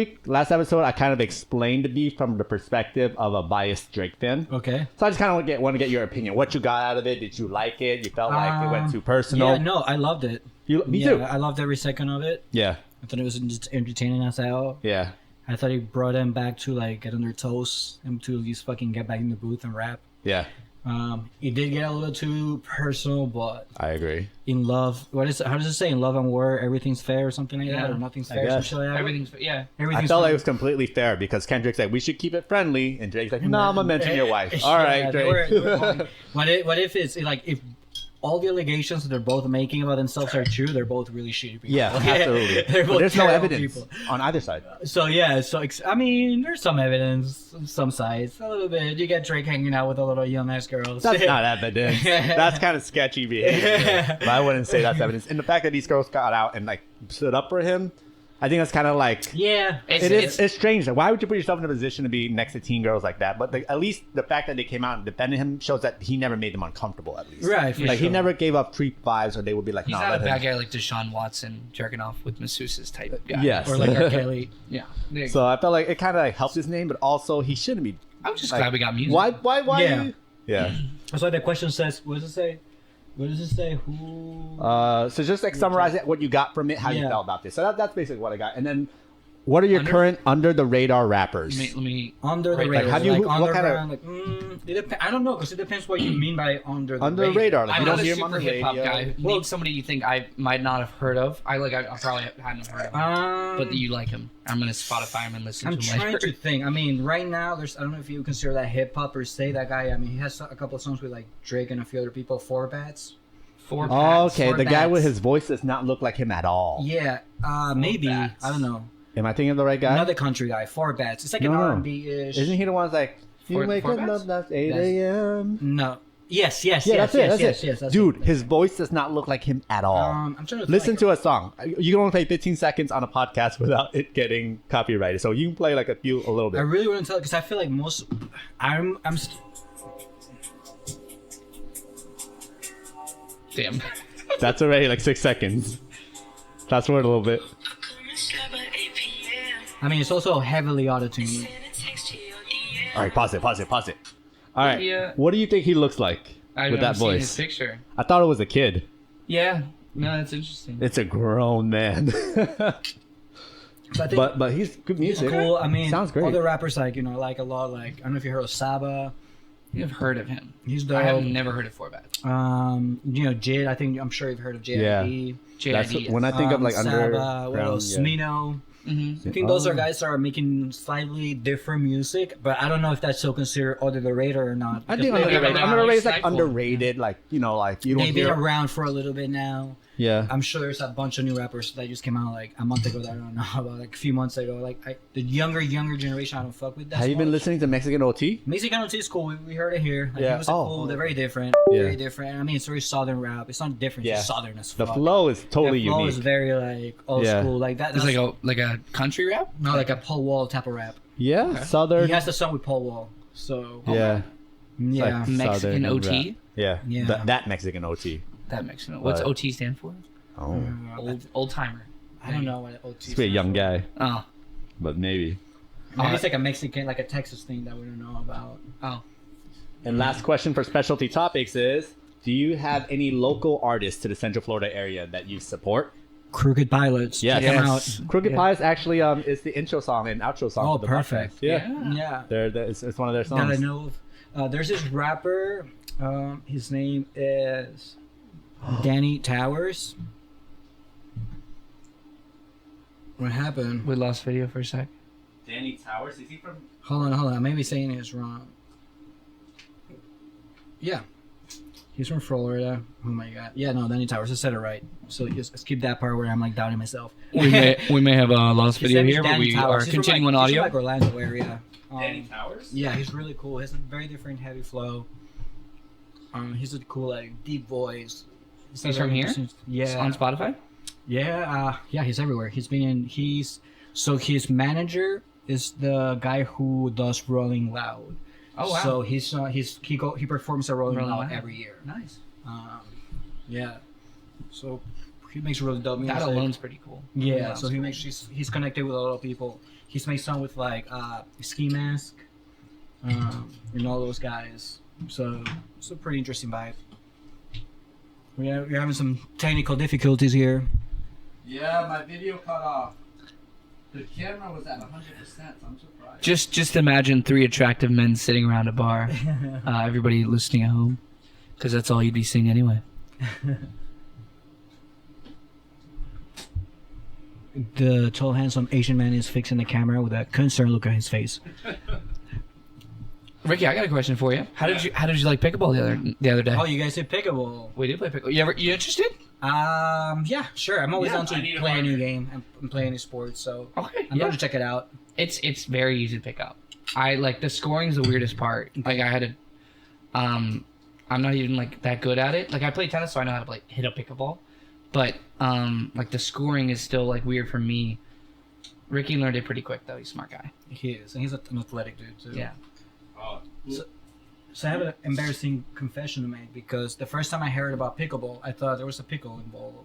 episode, I kind of explained the beef from the perspective of a biased Drake fan. Okay. So I just kind of want to get your opinion. What you got out of it? Did you like it? You felt like it went too personal? Yeah, no, I loved it. Me yeah, too. I loved every second of it. Yeah, I thought it was just entertaining as hell. yeah, I thought he brought them back to like get on their toes and to at least fucking get back in the booth and rap. yeah. It did get a little too personal, but I agree. in love, how does it say? In love and war, everything's fair or something like that, Yeah. or nothing's I fair. Some guess. shit like that. Everything's yeah. I Everything's felt like fine. it was completely fair because Kendrick said we should keep it friendly, and Drake's like, no, I'm gonna mention your wife. All right, they Drake. were fine. What if it's like if all the allegations that they're both making about themselves are true? They're both really shitty people. Yeah, absolutely. They're But both there's no terrible evidence people. on either side. So yeah, I mean, there's some evidence, some sides, a little bit. You get Drake hanging out with a little young ass girl. That's not evidence. That's kind of sketchy behavior. But I wouldn't say that's evidence. And the fact that these girls got out and like stood up for him, I think that's kind of like Yeah, it's strange. Like, why would you put yourself in a position to be next to teen girls like that? But at least the fact that they came out and defended him shows that he never made them uncomfortable. At least, right. For Like he sure. never gave up creep vibes, or they would be like, He's "No, not a let bad him." guy like Deshaun Watson jerking off with masseuses type guy. Yes. or like R. Kelly. Yeah. There you go. So I felt like it kind of like helped his name, but also he shouldn't be. I'm just like, glad we got music. Why? Yeah. Yeah. That's why the question says. What does it say? What does it say? Who? So just like summarize it, what you got from it, how you Yeah. felt about this. So that's basically what I got. And then, what are your Under- current under the radar rappers? Let me Under the Right, radar. like, how do you- what kind of- underground, like, I don't know, because it depends what you mean by under the Under the radar, like I'm you not don't a hear him on super the hip hop radio. guy. Well- Name somebody you think I might not have heard of. I probably hadn't heard of him. But you like him. I'm gonna Spotify him and listen I'm to him trying later. to think. I mean, right now, I don't know if you consider that hip hop or say that guy. I mean, he has a couple of songs with like Drake and a few other people. Four Bats. Four Oh, packs. okay. Four The guy with bats. his voice does not look like him at all. Yeah, maybe. Bats. I don't know. Am I thinking of the right guy? Another country guy. Four Bats. It's like No, an no. R&B ish. Isn't he the one that's like, you Four- wake Four up, Bats? that's 8 That's- a.m. No. Yes. Yeah, that's it. That's it. Yes, Dude, it. his voice does not look like him at all. I'm trying to Listen like, to a song. You can only play 15 seconds on a podcast without it getting copyrighted. So you can play like a little I bit. really wouldn't tell because I feel like most. I'm. Damn. That's already like 6 seconds. Fast forward a little bit. I mean, it's also heavily auto-tuned. All right, pause it. All right. Yeah. What do you think he looks like I've with never that seen his voice? picture. I thought it was a kid. Yeah. No, that's interesting. It's a grown man. So I think but he's good it's music. cool. I mean, sounds great. Other rappers like I like a lot. Like I don't know if you heard of Saba. You've heard of him. He's I have dope. never heard of Four Bats. Jid. I'm sure you've heard of JID. Yeah. That's JID. when I think of like Saba, underground. what else? yeah. Smino. Mm-hmm. I think those are guys that are making slightly different music, but I don't know if that's still considered under the radar or not. I think Because maybe underrated. around Underrated is like Stifle. underrated. Like you don't they've been hear. around for a little bit now. Yeah. I'm sure there's a bunch of new rappers that just came out like a month ago that I don't know about, like a few months ago. Like the younger generation, I don't fuck with that. Have you been listening to Mexican OT? Mexicano T is cool. We heard it here. Like, Yeah. It was Oh. cool. They're very different. Yeah. Very different. I mean, it's very southern rap. It's not different. Yeah. It's southern as The fuck. flow is totally the flow unique. is very like old Yeah. school. Like that. It's That's like a country rap. no, like a Paul Wall type of rap. Yeah, Okay. southern. He has the song with Paul Wall. So Yeah, yeah. like Mexican southern OT. rap. Yeah, Yeah. That Mexican OT. That makes sense. What's But- OT stand for? Oh, Old timer. I don't know what OT. he's a pretty young guy, Oh. but maybe. Maybe it's like a Mexican, like a Texas thing that we don't know about. Oh. And last question for specialty topics is: do you have any local artists to the Central Florida area that you support? Crooked Pilots. Yes. Check them Yes. out. Crooked Yeah. Pies actually is the intro song and outro song. Oh, of the perfect. podcast. Yeah. Yeah. It's one of their That I songs. know of. There's this rapper. His name is Danny Towers. What happened? We lost video for a sec. Danny Towers, is he from? Hold on. I may be saying this wrong. Yeah. He's from Florida. Oh my god. Yeah, no, Danny Towers. I said it right. So just skip that part where I'm like doubting myself. We may have a lost His video name is here, but Danny we Towers. are He's from, continuing like, he's audio. from, like Orlando area. Danny Towers? Yeah, he's really cool. He has a very different heavy flow. He's a cool, like, deep voice. He's from here? Yeah. On Spotify? Yeah, he's everywhere. He's been in. So his manager is the guy who does Rolling Loud. Oh wow. So he performs at Rolling Rolling Loud Loud. every year. Nice. Yeah. So he makes really dope music. That alone's pretty cool. Yeah. That So he's connected with a lot of people. He's made some with like Ski Mask, and all those guys. So it's a pretty interesting vibe. We're having some technical difficulties here. Yeah, my video cut off. The camera was at 100%, so I'm surprised. Just imagine 3 attractive men sitting around a bar. Everybody listening at home, because that's all you'd be seeing anyway. The tall, handsome Asian man is fixing the camera with a concerned look on his face. Ricky, I got a question for you. How did you like pickleball the other day? Oh, you guys did pickleball? We did play pickleball. You interested? Yeah, sure. I'm always Yeah, down to I need a play a new partner. game and play any sport, so Okay. I'm down to check it out. It's very easy to pick up. I like the scoring's the weirdest part. Like I had to, I'm not even like that good at it. Like I play tennis, so I know how to like hit a pickleball, but like the scoring is still like weird for me. Ricky learned it pretty quick though. He's a smart guy. He is, and he's an athletic dude too. Yeah. Oh, So I have an embarrassing confession to make because the first time I heard about pickleball, I thought there was a pickle involved.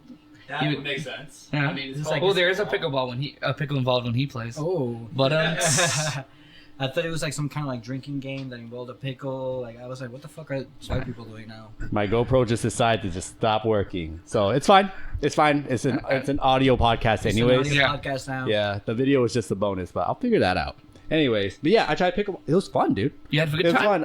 that You- would make sense. Yeah. I mean, it's It's called like- Well, there is a pickleball a pickle involved when he plays. Oh, But I thought it was like some kind of like drinking game that involved a pickle. Like I was like, what the fuck are white people doing now? My GoPro just decided to just stop working, so it's fine. It's fine. It's an audio podcast, It's an anyways. audio Yeah. podcast now. Yeah, the video was just a bonus, but I'll figure that out. Anyways, but yeah, I tried pickleball. It was fun, dude. you had a It good was time. fun.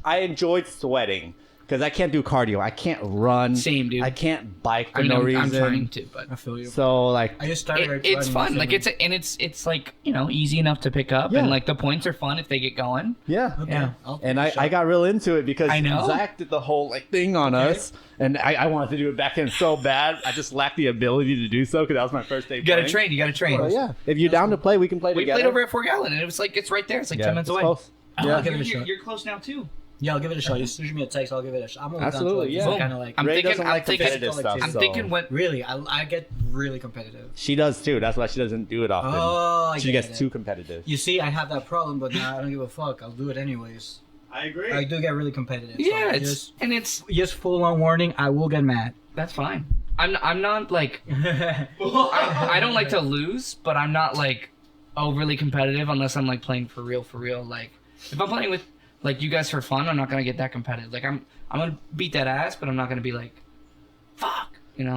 I enjoyed sweating because I can't do cardio. I can't run. Same, dude. I can't bike for I mean, no I'm reason. trying to, but I feel you. So like, I just started. it's running fun. Like recently. it's like easy enough to pick up, Yeah. and like the points are fun if they get going. yeah. Okay. Yeah. I'll And give it a I shot. got real into it because I know. Zach did the whole like thing on Okay. us, and I wanted to do it back in so bad. I just lacked the ability to do so because that was my first day. You gotta playing. train. You gotta train. But yeah, if you're down to play, we can play We together. played over at Fort Gallon, and it was like it's right there. It's like 10 minutes it's away. close. Oh, Yeah. I'll give it a shot. You're close now too. Yeah, I'll give it a shot. You shoot me a text, I'll give it a shot. I'm always Absolutely, down to yeah. kind of like. I'm Ray thinking- doesn't I'm like thinking- competitive stuff. I'm so- thinking when Really, I get really competitive. She does too. That's why she doesn't do it often. Oh, I she get gets it. too competitive. You see, I have that problem, but now I don't give a fuck. I'll do it anyways. I agree. I do get really competitive. yeah, so it's just full on warning. I will get mad. that's fine. I'm not like I don't like to lose, but I'm not like overly competitive unless I'm like playing for real. Like if I'm playing with like you guys for fun, I'm not gonna get that competitive. Like I'm gonna beat that ass, but I'm not gonna be like fuck.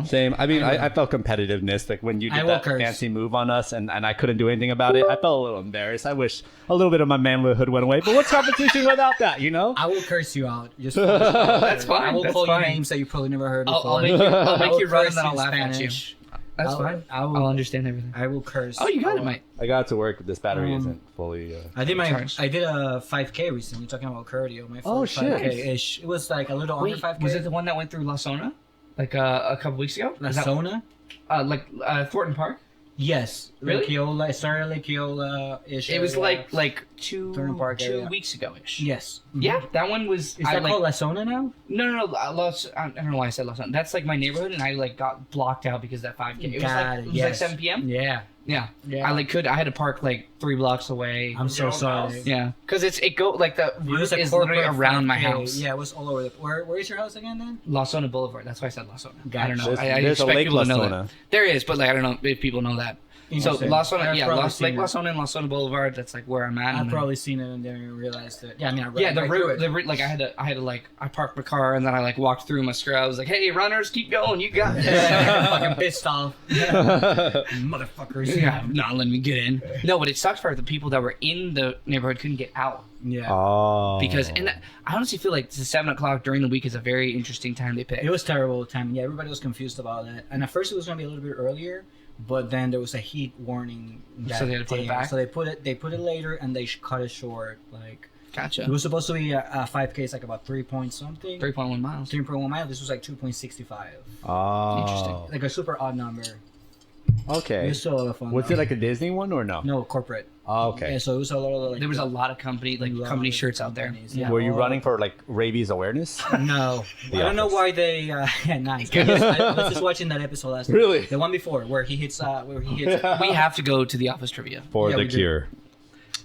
Same. I mean, I felt competitiveness like when you I did will that curse. fancy move on us, and I couldn't do anything about it. I felt a little embarrassed. I wish a little bit of my manhood went away. But what's competition without that? You know? I will curse you out. Just That's fine. I will That's call fine. you names that you probably never heard before. I'll make you I will run curse and then I'll in laugh at you. Spanish. That's I'll- fine. I will- I'll understand everything. I will curse. Oh, you got it, mate. I got to work. This battery Um, isn't fully. I did Charged. I did a 5K recently. Talking about cardio, my Oh, first shit. 5K ish. It was like a little under 5K. was it the one that went through La Zona? Like a couple weeks ago? La Is that- Zona? like Thornton Park? Yes. Really? Lake Eola. It started Lake Eola ish. It was like two Thornton Park area. weeks ago ish. Yes. Mhm. Yeah, that one was. Is I that like, called La Zona now? no. I don't know why I said Los Angeles. That's like my neighborhood, and I like got blocked out because of that 5K. It was Got like it, like yes. 7 p.m. Yeah. Yeah. Yeah. I had to park like 3 blocks away. I'm so sorry. Yeah, because it go like the It route was a is literally corporate around my 5K. house. Yeah, it was all over the. Where is your house again then? La Zona Boulevard. That's why I said La Zona. I don't know. There's, I there's a expect lake people to know Lasona. that. There is, but like I don't know if people know that. So Interesting. Las Zona, I've yeah, probably Las seen it. Las Zona and Las Zona Boulevard. That's like where I'm at. I've and probably seen it and then realized it. Yeah, I mean, I read yeah, right through it. like I had to like I parked my car and then I like walked through my scrub. I was like, hey, runners, keep going, you got this. Fucking pissed off. Motherfuckers. Yeah, not letting me get in. No, but it sucked for the people that were in the neighborhood couldn't get out Yeah. Oh. because, and I honestly feel like the 7 o'clock during the week is a very interesting time they pick. It was terrible time. Yeah, everybody was confused about that. And at first it was gonna be a little bit earlier, but then there was a heat warning. That So they had to put it day. back? So they put it later and they cut it short. Like it Gotcha. was supposed to be a 5K, it's like about 3 point something. 3.1 miles. 3.1 miles. This was like 2.65. Oh. Interesting. Like a super odd number. It Okay. was still a lot of fun. Was though. it like a Disney one or no? No, corporate. Oh, Yeah, okay. so it was a lot of like. There was a lot of company shirts out there. companies, Yeah. Were you Oh. running for like rabies awareness? No, The I don't know Office. why they. Yeah, nice. I was just watching that episode last night. Really? The one before where he hits. We have to go to the office trivia. For Yeah, the we do. cure.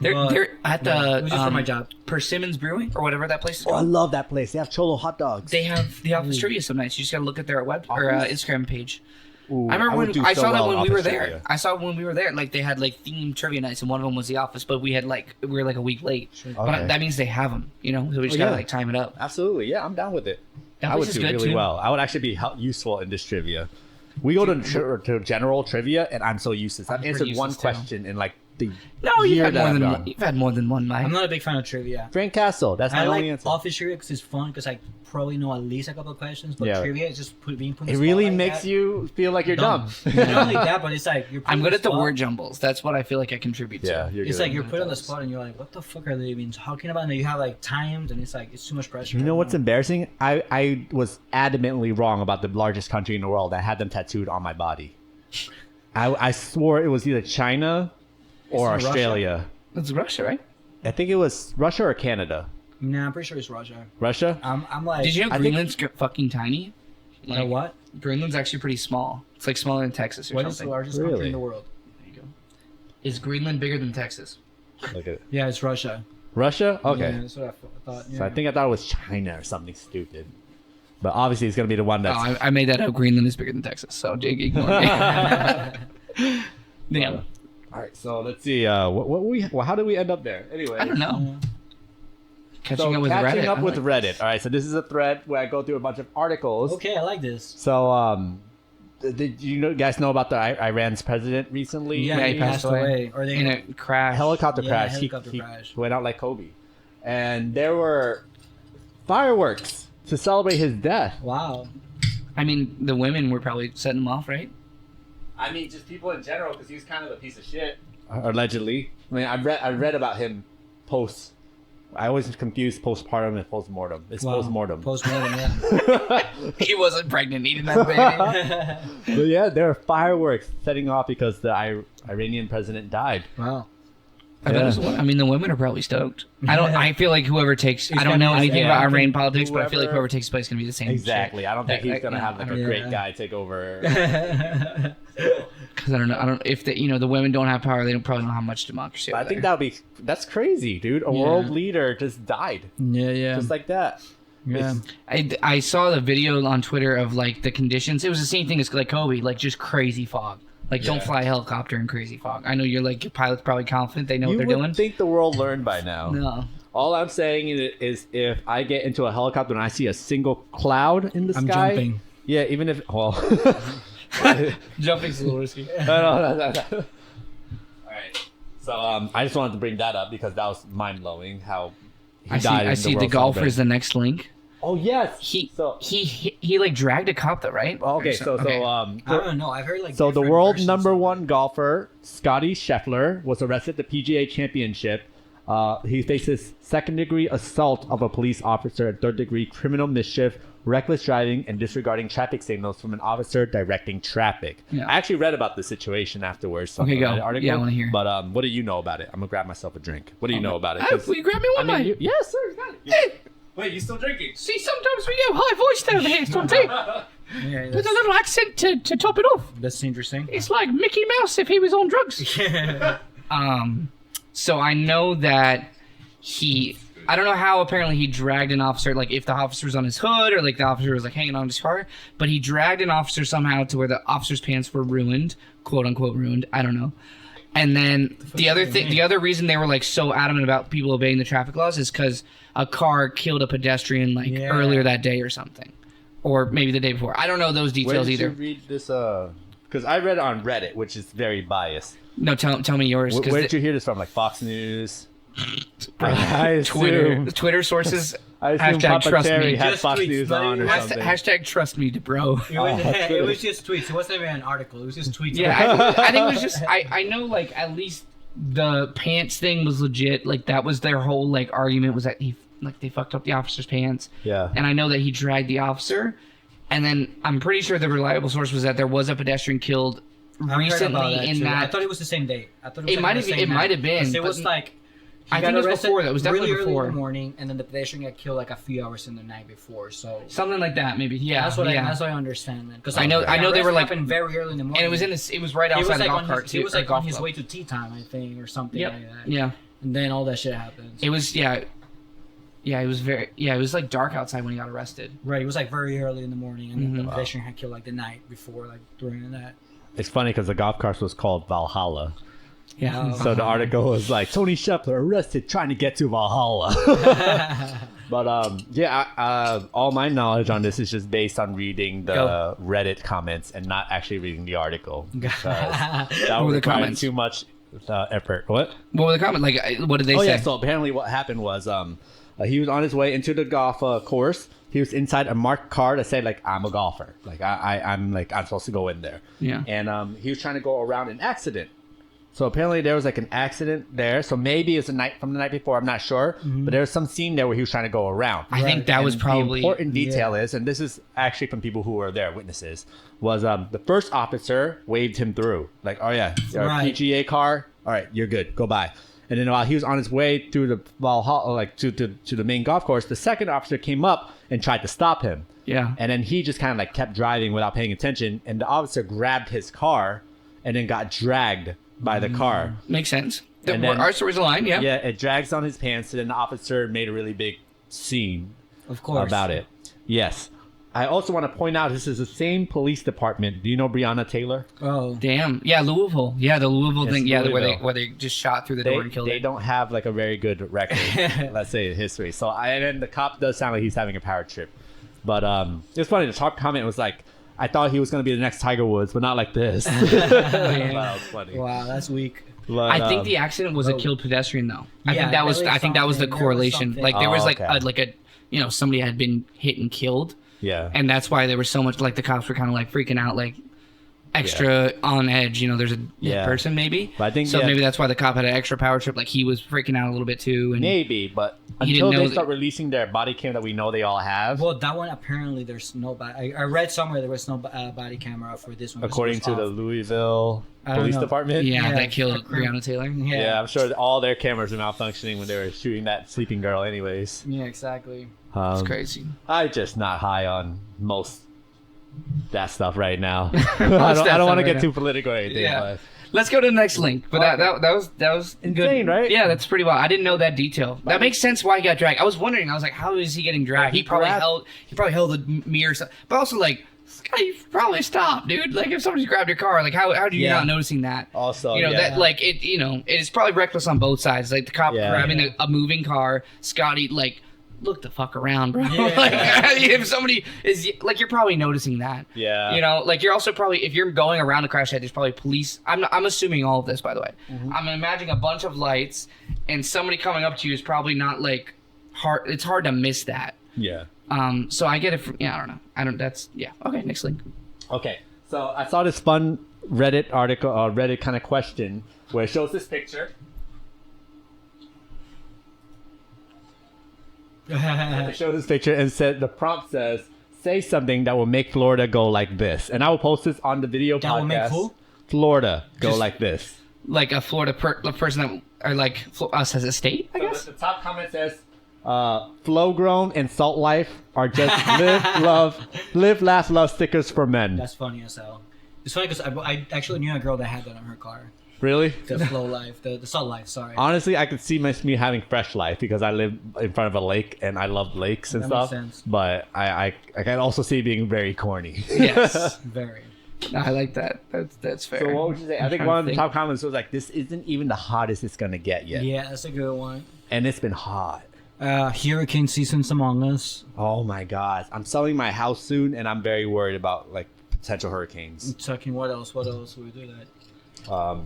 They're But- they're at Yeah, it was the just for my job. Persimmons Brewing or whatever that place is Oh, I called. love that place. They have cholo hot dogs. They have the office trivia some nights. You just gotta look at their web or Instagram page. Ooh, I remember would when do I so saw that well when in we were office there. trivia. I saw when we were there, like they had like themed trivia nights, and one of them was The Office, but we were like a week late. But Okay. that means they have them, you know. So we just Oh, gotta yeah. like time it up. Absolutely, yeah, I'm down with it. That I would place is do good, really too. well. I would actually be useful in this trivia. We go to general trivia, and I'm so useless. I've I'm answered pretty one useless, too. question in like the No, year you've that I've gone. had more than one, Mike. I'm not a big fan of trivia. Frank Castle. That's my I only like answer. office trivia because it's fun because I probably know at least a couple of questions. But Yeah. trivia is just being put. in It the really spot like makes that. you feel like you're dumb. Not only that, but it's like you're. put I'm on good at the spot. word jumbles. That's what I feel like I contribute to. Yeah, you're It's good. like you're put on the spot and you're like, what the fuck are they even talking about? And you have like timed and it's like it's too much pressure. You know what's embarrassing? I was adamantly wrong about the largest country in the world. I had them tattooed on my body. I swore it was either China or Isn't it Australia. That's Russia, right? I think it was Russia or Canada. Nah, I'm pretty sure it's Russia. Russia? I'm like. Did you know I think- Greenland's fucking tiny? You know what? Greenland's actually pretty small. It's like smaller than Texas or What is the something. largest country Really? in the world? There you go. Is Greenland bigger than Texas? Look at it. Yeah, it's Russia. Russia? Okay. Yeah, that's what I thought. Yeah. So I think I thought it was China or something stupid. But obviously it's going to be the one Oh, that's... I made that up. Greenland is bigger than Texas, so ignore me. Damn. All right, so let's see. How did we end up there? Anyway. I don't know. Catching So up with catching Reddit. up I with like- Reddit. All right, so this is a thread where I go through a bunch of articles. Okay, I like this. So, did you guys know about the Iran's president recently? Yeah, he passed away. Or they in a crash. Helicopter Yeah, crash. helicopter he crash. went out like Kobe, and there were fireworks to celebrate his death. Wow. I mean, the women were probably setting him off, right? I mean, just people in general, because he's kind of a piece of shit. Allegedly. I mean, I read about him post. I always confuse postpartum and postmortem. It's Wow. postmortem. Postmortem, yeah. He wasn't pregnant, eating that baby. But yeah, there are fireworks setting off because the Iranian president died. Wow. I bet it was, I mean, the women are probably stoked. I feel like whoever takes. I don't know anything about Iranian politics, but I feel like whoever takes place is gonna be the same. Exactly. I don't think he's Like, gonna no, have like I a don't- great yeah. guy take over. Because I don't know. I don't if the women don't have power, they don't probably know how much democracy. I think that's crazy, dude. A world leader just died, Yeah. just like that. Yeah. I saw the video on Twitter of like the conditions. It was the same thing as like Kobe, like just crazy fog. Like don't Yeah. fly a helicopter in crazy fog. I know you're like your pilot's probably confident they know You what would they're doing. think the world learned by now. No. All I'm saying is if I get into a helicopter and I see a single cloud in the I'm sky, jumping. yeah, even if Jumping's a little risky. no. All right. So I just wanted to bring that up because that was mind blowing. How he died. I in see the world golfer is celebration. the next link. Oh yes. He he like dragged a cop though, right? Okay. So I don't know. I've heard like. So the different world versions number of one golfer, Scotty Scheffler, was arrested at the PGA Championship. He faces second-degree assault of a police officer and third-degree criminal mischief, reckless driving, and disregarding traffic signals from an officer directing traffic. Yeah. I actually read about the situation afterwards. Okay, go. Article, Yeah, I wanna hear. But what do you know about it? I'm gonna grab myself a drink. What do you know about it? 'Cause- Will you grab me one, mate? yes, sir. You got it. Hey, Wait, you still drinking? see, sometimes we go high voiced over here, Santi. Yeah, With that's, a little accent to top it off. that's interesting. It's like Mickey Mouse if he was on drugs. So I know that he I don't know how apparently he dragged an officer, like if the officer was on his hood or like the officer was like hanging on his car, but he dragged an officer somehow to where the officer's pants were ruined, quote unquote ruined. I don't know. And then the other reason they were like so adamant about people obeying the traffic laws is because a car killed a pedestrian like earlier that day or something, or maybe the day before. I don't know those details either. Where did you read this? Because I read it on Reddit, which is very biased. No, tell me yours. Where did you hear this from? Like Fox News? Twitter sources. I assume Hashtag Papa trust Terry me. had Just Fox tweets, News not on or even- something. Hashtag trust me, bro. It was just tweets. It wasn't even an article. It was just tweets. Yeah, I think it was just I know like at least the pants thing was legit. Like that was their whole like argument was that they fucked up the officer's pants. Yeah. And I know that he dragged the officer, and then I'm pretty sure the reliable source was that there was a pedestrian killed recently in that. I thought it was the same day. I thought it was It might have been. It but was like. I think it was before that. It was definitely really early before. in the morning, and then the pedestrian got killed like a few hours in the night before. So something like that, maybe. Yeah, that's what yeah. that's what I understand. Then because I know they were like very early in the morning, and it was it was right outside the golf cart. He was like golf on his club. way to tea time, I think, or something Yep. like that. Yeah. And then all that shit happens. It was it was like dark outside when he got arrested. Right. It was like very early in the morning, and then the Mhm. pedestrian had killed like the night before, like during the night. It's funny because the golf cart was called Valhalla. Yeah. So the article was like, Tony Shepler arrested trying to get to Valhalla. But all my knowledge on this is just based on reading the Go. Reddit comments and not actually reading the article. Because that were would the require comments? too much effort. What? What were the comments? Like, what did they say? Yeah, so apparently what happened was he was on his way into the golf course. He was inside a marked car that said like I'm a golfer. Like I'm supposed to go in there. Yeah. And he was trying to go around an accident. So apparently there was like an accident there. So maybe it's the night before. I'm not sure. But there was some scene there where he was trying to go around. I think that was And probably the important detail is, and this is actually from people who were there, witnesses, was the first officer waved him through. Like, oh yeah, your Right. PGA car. All right, you're good. Go by. And then while he was on his way through the Valhalla, like to the main golf course, the second officer came up and tried to stop him. Yeah. And then he just kind of like kept driving without paying attention. And the officer grabbed his car and then got dragged by the car. Makes sense. And then- Our stories align. Yeah. Yeah, it drags on his pants. And then the officer made a really big scene Of course. about it. Yes. I also want to point out this is the same police department. Do you know Breonna Taylor? Oh. Damn. Yeah, Louisville. Yeah, the Louisville Yes, thing. Yeah, Louisville. where they just shot through the door and killed They it. don't have like a very good record, let's say, in history. So and then the cop does sound like he's having a power trip. But it's funny. The top comment was like, I thought he was going to be the next Tiger Woods, but not like this. That was funny. Wow, that's weak. But, I think the accident was a killed pedestrian, though. I Yeah, think that was. there was I think that was the something. There was correlation. something. Like there was Oh, like okay. somebody had been hit and killed, yeah. and that's why there was so much. Like the cops were kind of like freaking out, like extra on edge. There's a hit Yeah. person maybe. But I think, so. yeah. Maybe that's why the cop had an extra power trip. Like he was freaking out a little bit too. And Maybe, but He until didn't know they that- start releasing their body cam that we know they all have, Well, that one apparently there's no. I read somewhere there was no body camera for this one. 'cause it according was to the off. Louisville I don't Police know. Department. yeah, Yeah, that killed a crime. Breonna Taylor. Yeah, I'm sure that all their cameras were malfunctioning when they were shooting that sleeping girl anyways. Yeah, exactly. It's crazy. I'm just not high on most that stuff right now. I that don't want stuff to right get now. too political or anything, Yeah. but Let's go to the next link. But that was Insane, good. right? Yeah, that's pretty well. I didn't know that detail. That makes sense why he got dragged. I was wondering. I was like, how is he getting dragged? He probably held a mirror. But also like, you probably stop, dude. Like if somebody's grabbed your car, like how are you Yeah. not noticing that? also, That like it. It's probably reckless on both sides. Like the cop Yeah. grabbing a moving car, Scotty like. Look the fuck around, bro. Yeah. Like, if somebody is like, you're probably noticing that. Yeah. Like you're also probably if you're going around a crash site, there's probably police. I'm assuming all of this, by the way. I'm imagining a bunch of lights, and somebody coming up to you is probably not like hard. It's hard to miss that. yeah. So I get it from. Yeah, I don't know. That's yeah. Okay, next link. Okay, so I saw this fun Reddit article, Reddit kind of question where it shows this picture. It shows this picture and the prompt says, "Say something that will make Florida go like this," and I will post this on the video That podcast. will make who? Florida go Just- like this. Like a Florida person that are like us as a state, I So guess. the top comment says, "Flow grown and salt life are just live, laugh, love stickers for men." That's funny as hell. It's funny because I actually knew a girl that had that on her car. Really? The flow life, the salt life. Sorry. Honestly, I could see me having fresh life because I live in front of a lake and I love lakes and That stuff. makes sense. But I can also see it being very corny. Yes. Very. I like that. That's fair. So what would you say? I think trying one to of the think. top comments was like, "This isn't even the hottest it's gonna get yet," Yeah, that's a good one. and it's been hot. Hurricane season's among us. Oh my god! I'm selling my house soon, and I'm very worried about like potential hurricanes. Talking what else? What else would we do that?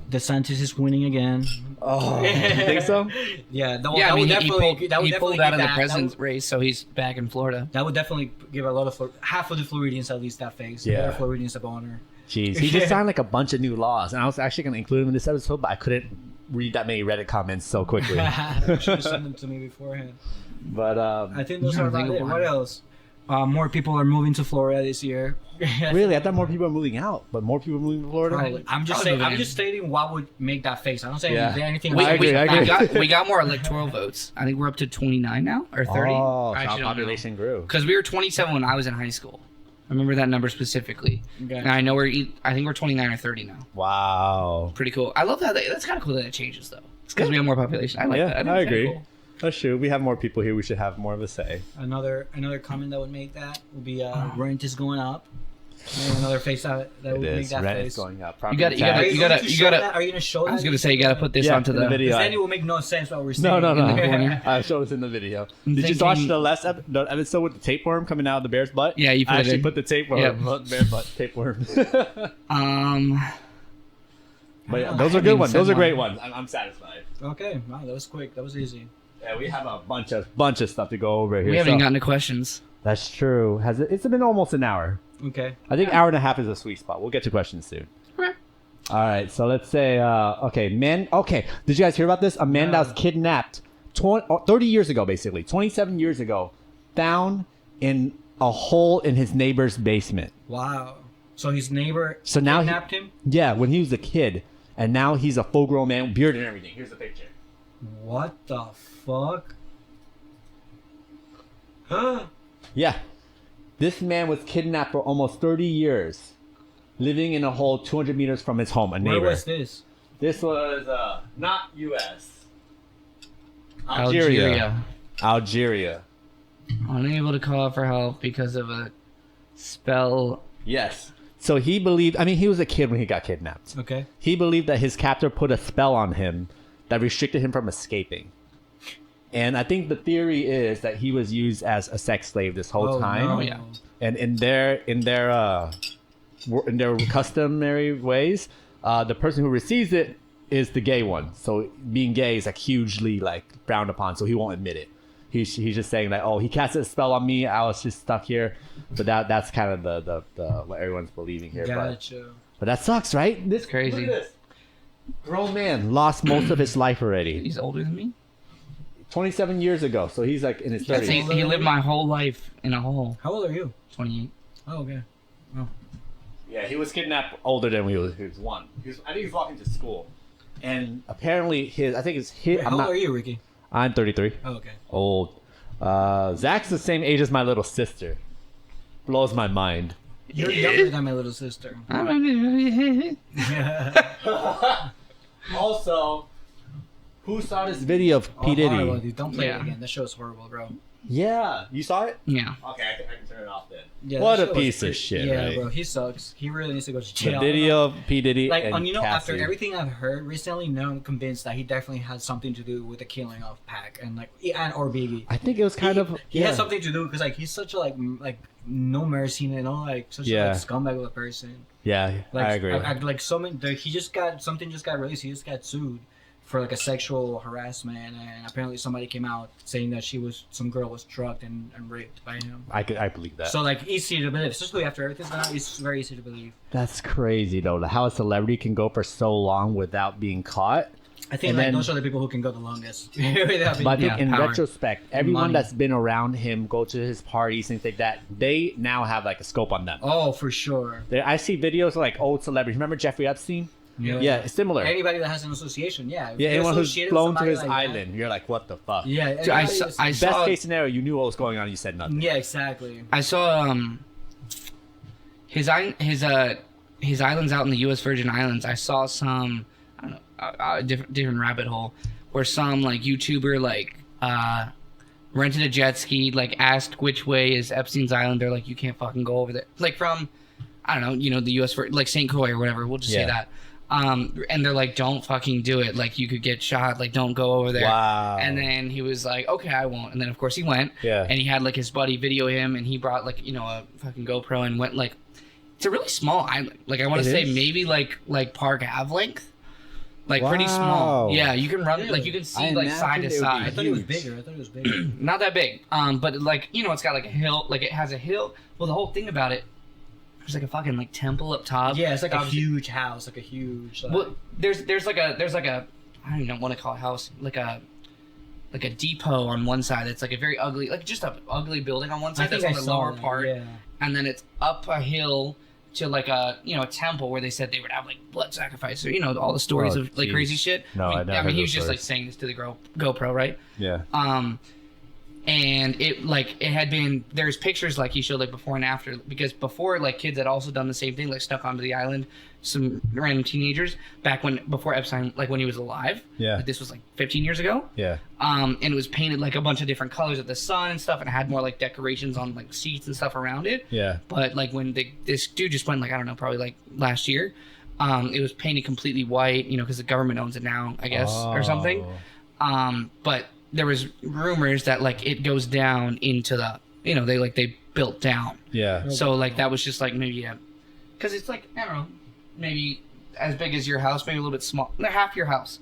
DeSantis is winning again. Oh, you think so? Yeah, Yeah, I mean, that he would pulled, definitely he pulled give out of the that- president's race, so he's back in Florida. That would definitely give a lot of half of the Floridians at least that face. Yeah. They're Floridians of honor. Jeez, he just signed like a bunch of new laws, and I was actually gonna include him in this episode, but I couldn't read that many Reddit comments so quickly. Should have sent them to me beforehand. But I think those I'm are trying about to think it. of What one. else? More people are moving to Florida this year. really, I thought more people are moving out, but more people are moving to Florida. Probably. I'm just Probably saying. I'm moving just stating what would make that face. I don't say Yeah. anything. We, I agree, we, I agree. we got more electoral votes. I think we're up to 29 now, or 30. Oh, so I our actually don't know. population grew. Because we were 27 when I was in high school. I remember that number specifically. Okay. And I know I think we're 29 or 30 now. Wow. Pretty cool. I love that. That's kind of cool that it changes though. It's because we have more population. I like Yeah, that. think I it's kinda agree. cool. That's true. We have more people here. We should have more of a say. Another comment that would make that would be rent is going up. And another face that would It make is. that Rent face. is going up. You gotta- Are you you gotta- going to you show gotta- that? Are you going to show that? I was gonna say you got to put this Yeah, onto in the video. Then it will make no sense what we're No, saying. no, no. corner. I showed us in the video. I'm Did you watch thinking- the episode with the tapeworm coming out of the bear's butt? Yeah, you put I it actually in. put the tapeworm, Yep. bear butt tapeworm. But yeah, I those are haven't good even ones. said Those are great mine. ones. I'm satisfied. Okay, wow, that was quick. That was easy. Yeah, we have a bunch of stuff to go over here. We haven't so- gotten to questions. That's true. Has it? It's been almost an hour. Okay. I think hour and a half is a sweet spot. We'll get to questions soon. Okay. All right, so let's say, okay, man. Okay, did you guys hear about this? A man that was kidnapped 30 years ago, basically 27 years ago, found in a hole in his neighbor's basement. Wow. So his neighbor So now he- kidnapped him? Yeah, when he was a kid, and now he's a full-grown man, beard and everything. Here's the picture. What the fuck? Yeah, this man was kidnapped for almost 30 years, living in a hole 200 meters from his home. A Where neighbor. was this? This was not U.S. Algeria. Unable to call out for help because of a spell. Yes. So he believed. I mean, he was a kid when he got kidnapped. Okay. He believed that his captor put a spell on him that restricted him from escaping. And I think the theory is that he was used as a sex slave this whole time. no. yeah. And in their customary ways, the person who receives it is the gay one. So being gay is like hugely like frowned upon. So he won't admit it. He's just saying like, oh, he casted a spell on me. I was just stuck here. But that's kind of the what everyone's believing here. Gotcha. But that sucks, right? This Crazy. Look at this. Grown man lost most of his life already. He's older than me. 27 years ago. So he's like in his He, 30s. he lived my whole life in a hole. How old are you? 28. Oh, okay. Yeah, he was kidnapped older than he was one. I think he was walking to school. And apparently I think it's his. Wait, how old are you, Ricky? I'm 33. Oh, okay. Old. Zach's the same age as my little sister. Blows my mind. You're younger than my little sister. Also, who saw this video of P. Diddy? Horrible, dude. Don't play Yeah. it again. That show's horrible, bro. Yeah, you saw it? Yeah. Okay, I can turn it off then. Yeah, What that a show was piece of pretty- shit, Yeah, right? bro. He sucks. He really needs to go to The jail. video of P. Diddy Like, and after Cassie. everything I've heard recently, now I'm convinced that he definitely had something to do with the killing of Pac and or Biggie. I think it was kind of He has something to do because like he's such a like no mercy, such Yeah. a scumbag of a person. Yeah, Like I agree. like so many. He just got released. He just got sued for like a sexual harassment, and apparently somebody came out saying that some girl was drugged and raped by him. I believe that. So like easy to believe, especially after everything's done. It's very easy to believe. That's crazy though. How a celebrity can go for so long without being caught. I think And like then- those are the people who can go the longest. Without But I being- think in power. retrospect, everyone Money. that's been around him, go to his parties, things like that, they now have like a scope on them. Oh, for sure. I see videos of like old celebrities. Remember Jeffrey Epstein? Yeah, it's similar. Anybody that has an association, yeah. If Yeah, you're anyone who's associated with flown to somebody his like that- island, you're like, what the fuck? Yeah, Dude, I everybody saw, is- I Best saw, case scenario, you knew what was going on, you said nothing. yeah, exactly. I saw his islands out in the U.S. Virgin Islands. I saw some I don't know, a different rabbit hole where some like YouTuber like rented a jet ski, like asked which way is Epstein's Island. They're like, you can't fucking go over there. Like from, I don't know, you know, the U.S. for like St. Croix or whatever. We'll just say that. And they're like, don't fucking do it. Like you could get shot. Like don't go over there. Wow. And then he was like, okay, I won't. And then of course he went. Yeah. And he had like his buddy video him, and he brought like, you know, a fucking GoPro and went like, it's a really small island. Like I want to say maybe like Park Ave length. Like pretty small. Yeah, you can run like you can see like side to side. I thought it was bigger. Not that big. But like, you know, it's got like a hill. Like it has a hill. Well, the whole thing about it, there's like a fucking like temple up top. Yeah, it's like a huge house, like a huge. Like... Well, there's like a I don't even want to call it a house, like a depot on one side. It's like a very ugly, like just a ugly building on one side. That's on the lower part. Yeah. And then it's up a hill to like a, you know, a temple where they said they would have like blood sacrifice, or, you know, all the stories of like crazy shit. No, I mean he was just like saying this to the GoPro, right? Yeah. And it like it had been, there's pictures like he showed like before and after, because before like kids had also done the same thing, like snuck onto the island, some random teenagers back before Epstein, like when he was alive. Yeah. Like, this was like 15 years ago. Yeah. And it was painted like a bunch of different colors of the sun and stuff, and it had more like decorations on like seats and stuff around it. Yeah. But like when this dude just went, like, I don't know, probably like last year, it was painted completely white, you know, because the government owns it now, I guess, or something. But there was rumors that like it goes down into the, you know, they built down. Yeah. So like that was just like maybe because it's like, I don't know, maybe as big as your house, maybe a little bit small, half your house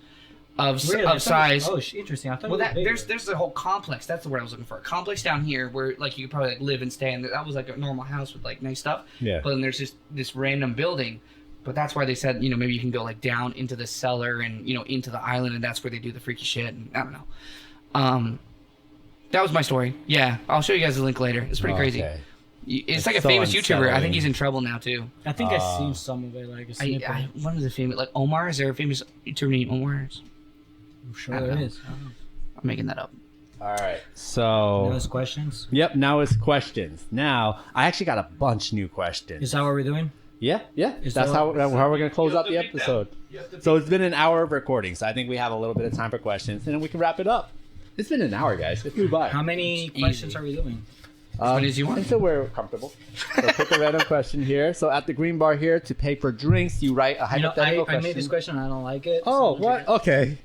of size. Interesting. I thought well, it was there's a whole complex. That's the word I was looking for. A complex down here where like you could probably like live and stay, and that was like a normal house with like nice stuff. Yeah. But then there's just this random building. But that's why they said, you know, maybe you can go like down into the cellar and, you know, into the island, and that's where they do the freaky shit. And I don't know. That was my story. Yeah, I'll show you guys the link later. It's pretty crazy. It's like a so famous YouTuber. I think unsettling. he's in trouble now too. I think I've seen some of it, like a snippet. One of the famous, like Omar. Is there a famous YouTuber named Omar? I'm sure there is. I'm making that up. All right. So. Those questions. Yep. Now it's questions. Now I actually got a bunch new questions. Is that what we're doing? Yeah. That's how we're gonna close out the episode. So it's been an hour of recording, so I think we have a little bit of time for questions, and then we can wrap it up. It's been an hour, guys. It flew by. How many questions are we doing? As many as you want. Until we're comfortable. So pick a random question here. So at the green bar here, to pay for drinks, you write a hypothetical question. I made this question. I don't like it. Oh, what? Okay.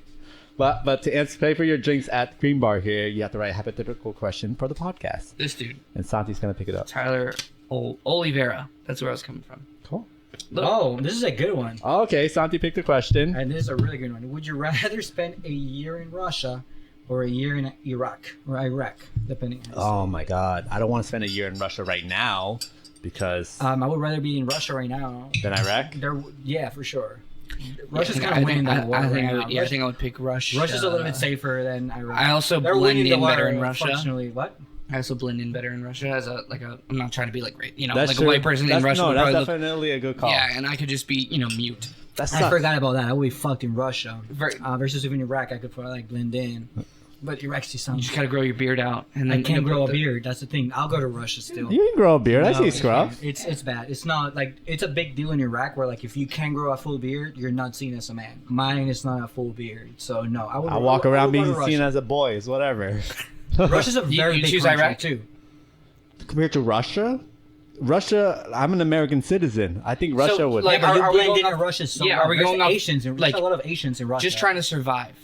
But to pay for your drinks at the green bar here, you have to write a hypothetical question for the podcast. This dude. And Santi's going to pick it up. Tyler Oliveira. That's where I was coming from. Cool. Oh, this is a good one. Okay, Santi picked a question. And this is a really good one. Would you rather spend a year in Russia or a year in Iraq, depending on Oh my God. I don't want to spend a year in Russia right now because... I would rather be in Russia right now. Than Iraq? Yeah, for sure. Russia's going to win that war I think right now. I think I would pick Russia. Russia's a little bit safer than Iraq. I also blend in better in Russia. Unfortunately, what? I also blend in better in Russia as I'm not trying to be like, you know, That's like true. a white person in Russia. No, would that's probably definitely a good call. Yeah, and I could just be, you know, mute. I forgot about that. I would be fucked in Russia. Very, versus even Iraq, I could probably like blend in. But Iraq's just you something. just gotta grow your beard out, and then I can't grow a beard. That's the thing. I'll go to Russia still. You can grow a beard. I No, see scruff. It's bad. It's not like it's a big deal in Iraq where like if you can grow a full beard, you're not seen as a man. Mine is not a full beard, so no. I walk around being seen as a boy. It's whatever. Russia's a very you big choose country Iraq? too. Compared to Russia, I'm an American citizen. I think Russia would. like, Yeah, but are you we blend going in off- Russia so yeah, well. are we There's going off- Asians in, like, there's a lot of Asians in Russia. just trying to survive.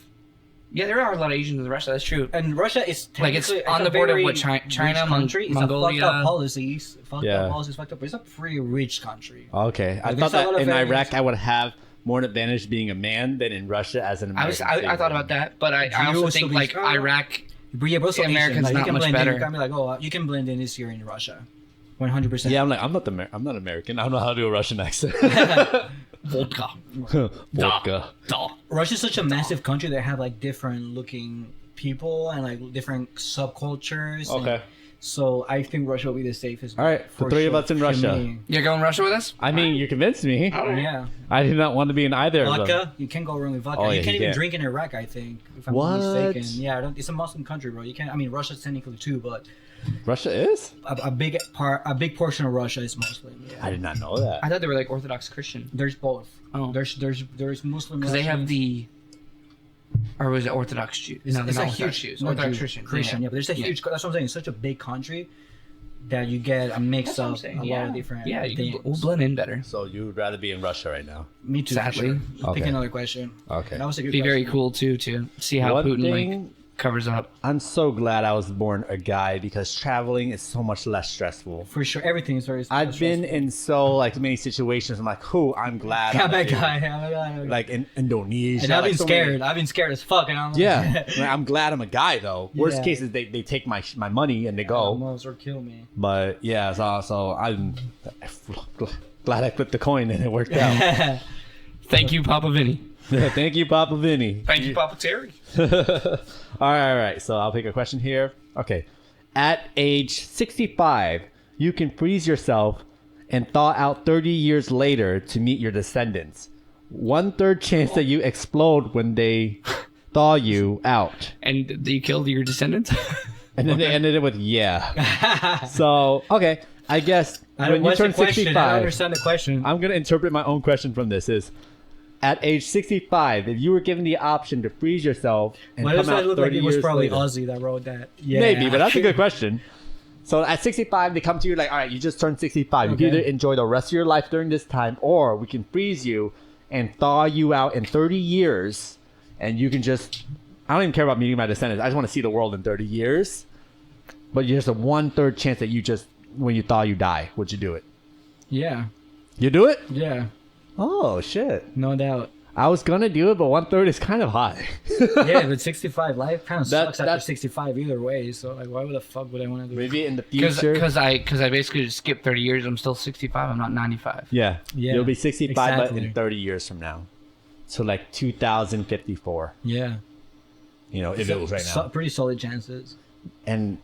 Yeah, there are a lot of Asians in Russia. That's true. And Russia is Like, it's technically- on a the border of very what, China, rich country. Mongolia. It's a fucked up policies. Yeah. Fucked up. But it's a pretty rich country. Okay, I Like, thought there's a lot that of in areas- Iraq I would have more an advantage being a man than in Russia as an American. I thought about that, but I also would think still be like strong. Iraq. But yeah, but also The Americans Asian. Like, not you can much blend better. In. You can be like, oh, you can blend in this year in Russia, 100%. Yeah, I'm like I'm not American. I don't know how to do a Russian accent. Vodka. Vodka. Duh. Russia's such a massive country. They have like different looking people and like different subcultures. Okay. And So I think Russia will be the safest. All right, the for three of sure. us in For Russia. me. You're going Russia with us? I mean, you convinced me. Yeah. I did not want to be in either of them. Vodka, you can't go wrong with vodka. Oh, yeah, you can't you even can't. drink in Iraq, I think, if I'm What? not mistaken. Yeah, it's a Muslim country, bro. You can't. I mean, Russia's technically too, but Russia is? a big portion of Russia is Muslim. Yeah. I did not know that. I thought they were like Orthodox Christian. There's both. Oh. There's Muslim. Because they have Russians. the. Or was it Orthodox Jews? It's, No, they're it's not a Orthodox huge Jews. not Orthodox Jew, Christian. Christian, yeah. But there's a huge. That's what I'm saying. It's such a big country that you get a mix That's what I'm of saying. a lot of different. Yeah, things. we'll blend in better. So you would rather be in Russia right now? Me too. Sadly. For sure. Okay. Pick another question. Okay. That was a good. Be very question. cool too to see how One Putin thing- like covers up. I'm so glad I was born a guy because traveling is so much less stressful. For sure, everything is very. I've been stressful. in so like many situations. I'm like, I'm glad. I'm I'm a in, guy. I'm a guy. like in Indonesia. And I've like, been so scared. many- I've been scared as fuck. And I'm like, Yeah, like, I'm glad I'm a guy though. Worst Yeah. case is they take my money and they go. Almost or kill me. But yeah, so I'm glad I flipped the coin and it worked out. Thank you, Papa Vinny. Thank you, Papa Vinny. Thank you, Papa Terry. all right. So I'll pick a question here. Okay. At age 65, you can freeze yourself and thaw out 30 years later to meet your descendants. 1/3 chance that you explode when they thaw you out. And you killed your descendants? And then they ended it with yeah. So, okay. I guess when you What's the turn question? I don't 65, understand the question. I'm going to interpret my own question from this is at age 65, if you were given the option to freeze yourself and Why come does that out look 30 like it was years probably later. Ozzy that wrote that? Yeah. Maybe, but that's a good question. So at 65, they come to you like, all right, you just turned 65. You can Okay. either enjoy the rest of your life during this time, or we can freeze you and thaw you out in 30 years, and you can just, I don't even care about meeting my descendants. I just want to see the world in 30 years. But there's a 1/3 chance that you just, when you thaw, you die. Would you do it? Yeah. You do it? Yeah. Oh, shit. No doubt. I was going to do it, but 1/3 is kind of high. Yeah, but 65 life kind of That- sucks after that- 65 either way. So like, why the fuck would I want to do? Maybe in the Because future. I basically just skipped 30 years. I'm still 65. I'm not 95. Yeah. Yeah, You'll be 65 but exactly. in 30 years from now. So like 2054. Yeah. You know, if it was right now. Pretty solid chances. And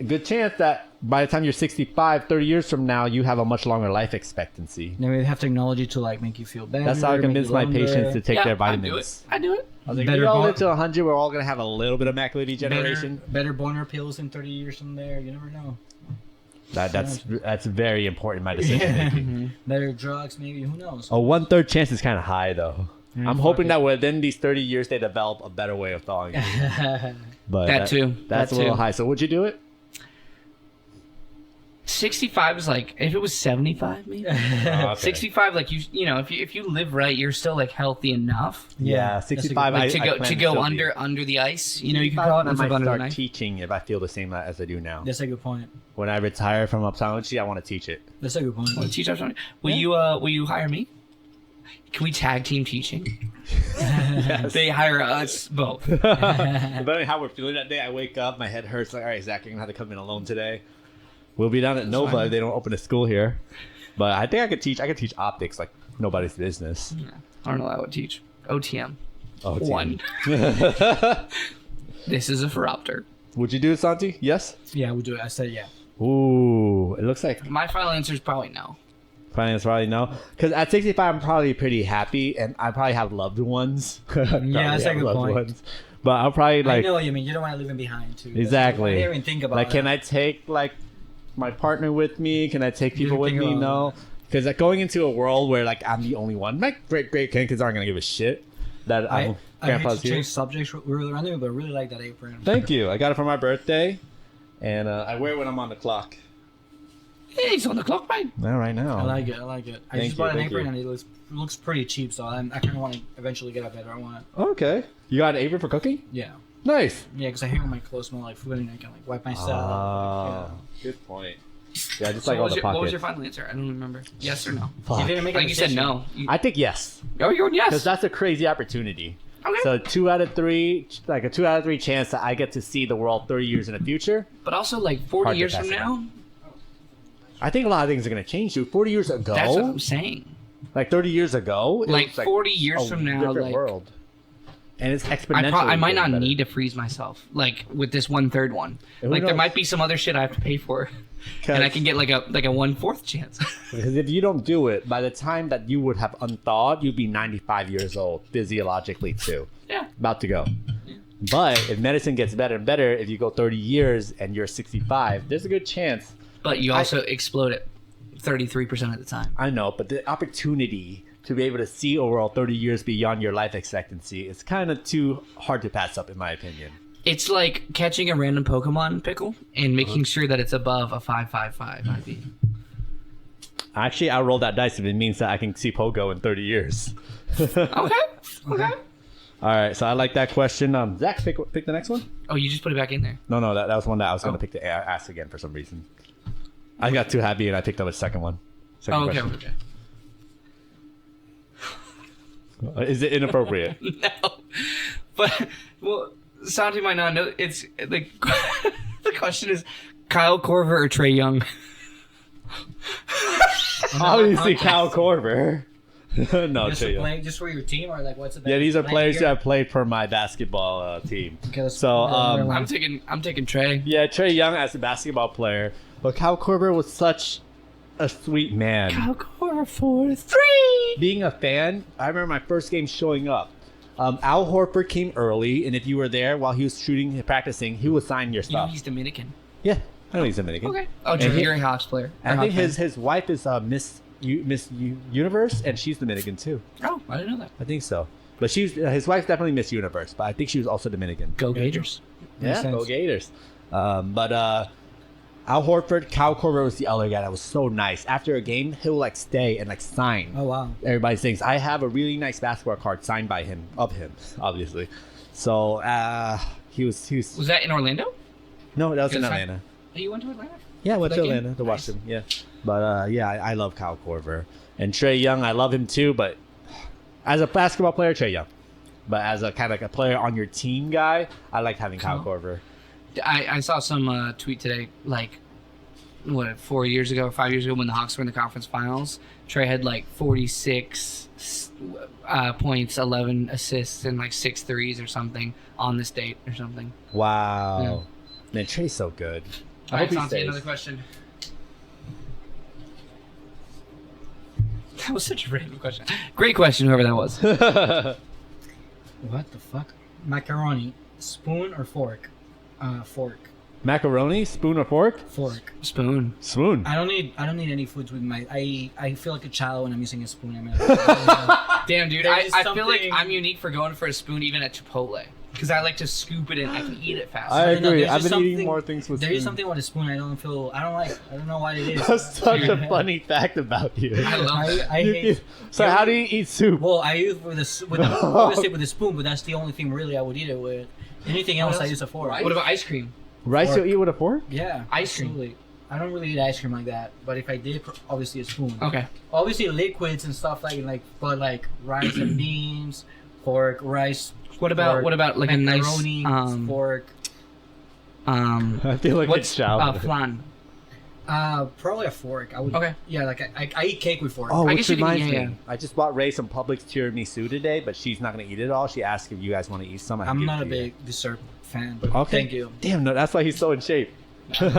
a good chance that by the time you're 65, 30 years from now, you have a much longer life expectancy. Then we have technology to like make you feel better. That's how I make convince you my longer. patients to take their I do it. vitamins. I do it. I was like, Better if we all bon- live to 100, we're all going to have a little bit of macular degeneration. Better boner pills in 30 years from there. You never know. That's very important in my decision making. Better drugs, maybe. Who knows? A 1/3 chance is kind of high, though. I'm fuck hoping it. that within these 30 years, they develop a better way of thawing you. But That too. That's That a little too. high. So would you do it? 65 is like, if it was 75, maybe. 65, like you know, if you live right, you're still like healthy enough. Yeah, that's a good 65. point. Like to I go plan to still go be. under the ice. You know, you can 65, call it I once might under the start knife. teaching if I feel the same as I do now. That's a good point. When I retire from optometry, I want to teach it. That's a good point. Want to teach us something? Will you hire me? Can we tag team teaching? They hire us both. Depending on how we're feeling that day, I wake up, my head hurts. Like, all right, Zach, you're gonna have to come in alone today. We'll be down at Nova if they don't open a school here. But I think I could teach optics like nobody's business. I don't know what I would teach. OTM. Oh, it's One. This is a phoropter. Would you do it, Santi? Yes. Yeah, we'll do it. I said yeah. Ooh, it looks like My final answer is probably no. finance probably no. Because at 65, I'm probably pretty happy, and I probably have loved ones. Probably that's a have good loved point. ones. But I'll probably like I know what you mean. You don't want to leave him behind too. That's exactly. I didn't even think about like, it. can I take like my partner with me? Can I take people didn't with think me? about No, because like going into a world where like I'm the only one, my great grandkids aren't gonna give a shit that I hate grandpa's to here. change subjects really randomly, but I really like that apron. Thank you. I got it for my birthday, and I wear it when I'm on the clock. Hey, he's on the clock, mate. All right now. I like it. I like it. I Thank just you, bought an thank apron you. and it looks pretty cheap, so I kind of want to eventually get a better one. Okay. You got an apron for cooking? Yeah. Nice. Yeah, because I hate when my clothes smell like food and I can like wipe myself. Oh, Yeah. good point. Yeah, I just So like all the what was pockets. your final answer? I don't remember. Yes or no? Fuck. You didn't make I a think you said decision. no. I think yes, Oh, you're going because yes. that's a crazy opportunity. Okay. So 2 out of 3, like a 2 out of 3 chance that I get to see the world 30 years in the future. But also, like 40 Hard to years pass from it now, I think a lot of things are gonna change. Dude, 40 years ago, that's what I'm saying. like 30 years ago, it Like was 40 years a from now, different like world. And it's exponentially. I might not getting better. need to freeze myself like with this 1/3 one. Who Like there knows? might be some other shit I have to pay for, and I can get like a 1/4 chance. Because if you don't do it, by the time that you would have unthawed, you'd be 95 years old physiologically too. Yeah. About to go. But if medicine gets better and better, if you go 30 years and you're 65, there's a good chance. But you also explode it 33% of the time. I know, but the opportunity to be able to see overall 30 years beyond your life expectancy is kind of too hard to pass up, in my opinion. It's like catching a random Pokemon pickle and making sure that it's above a 555 IV. Actually, I'll roll that dice if it means that I can see Pogo in 30 years. Okay. All right, so I like that question. Zach, pick the next one. Oh, you just put it back in there. No, that was one that I was going to pick to ask again for some reason. I got too happy and I picked up a second one. Second Okay. question. Is it inappropriate? No. But, well, Santi might not know. It's the question is Kyle Korver or Trey Young? Obviously, Kyle Korver. No, Just, Trey Young. playing, just for your team, or like what's the Yeah, these are best players player? that played for my basketball team. Okay, let's- So, I'm taking Trey. yeah, Trey Young as a basketball player. But Kyle Korver was such a sweet man. Kyle Korver for 3. Being a fan, I remember my first game showing up. Al Horford came early, and if you were there while he was shooting and practicing, he would sign your You know stuff. he's Dominican. Yeah, I know he's Dominican. Okay. Oh, And you're a Hawks player. I Or think Hawks fan. his wife is Miss Universe, and she's Dominican too. Oh, I didn't know that. I think so. But his wife's definitely Miss Universe, but I think she was also Dominican. Go Gators. Yeah, sense. go Gators. But Al Horford, Kyle Korver was the other guy that was so nice. After a game, he'll like stay and like sign. Oh wow. Everybody thinks I have a really nice basketball card signed by him, obviously. So he was. Was that in Orlando? No, that was in Good sign. Atlanta. Oh, you went to Atlanta? Yeah, I went For to that game? Atlanta to watch Nice. him. Yeah, but yeah, I love Kyle Korver and Trey Young. I love him too, but as a basketball player, Trey Young. But as a kind of like a player on your team guy, I like having Kyle Korver. I saw some tweet today, like, 4 years ago or 5 years ago when the Hawks were in the conference finals. Trey had like 46 points, 11 assists, and like 6 threes or something on this date or something. Wow, Yeah. man, Trey's so good. I All hope right, he Santi, stays. another question. That was such a random question. Great question, whoever that was. What the fuck? Macaroni, spoon or fork? Fork. Macaroni, spoon or fork? Fork. Spoon. Spoon. I don't need any foods with my. I feel like a child when I'm using a spoon. I mean, Damn, dude, There's I just feel like something- I'm unique for going for a spoon even at Chipotle. Because I like to scoop it in. I can eat it fast. I don't know, agree. there's I've just been eating something- more things with There spoon. is something with a spoon I don't feel. I don't like. I don't know what it is. That's such a funny fact about you. I love that. I hate. So how do you eat soup? Well, I use with with a spoon, but that's the only thing really I would eat it with. Anything else, I use a fork. What about ice cream? Rice fork. you'll eat with a fork? Yeah, Ice cream. absolutely. I don't really eat ice cream like that, but if I did, obviously a spoon. Okay. Obviously liquids and stuff but like rice and beans, fork, rice. What about like macaroni, a nice fork? I feel like what's it's childhood. flan? Probably a fork. I would. Okay. Yeah, like I eat cake with fork. Oh, I which guess you can- reminds yeah, me. I just bought Ray some Publix tiramisu today, but she's not going to eat it all. She asked if you guys want to eat some. I can I'm give not it a to you. big dessert fan, but Okay. thank you. Damn, no, that's why he's so in shape. Just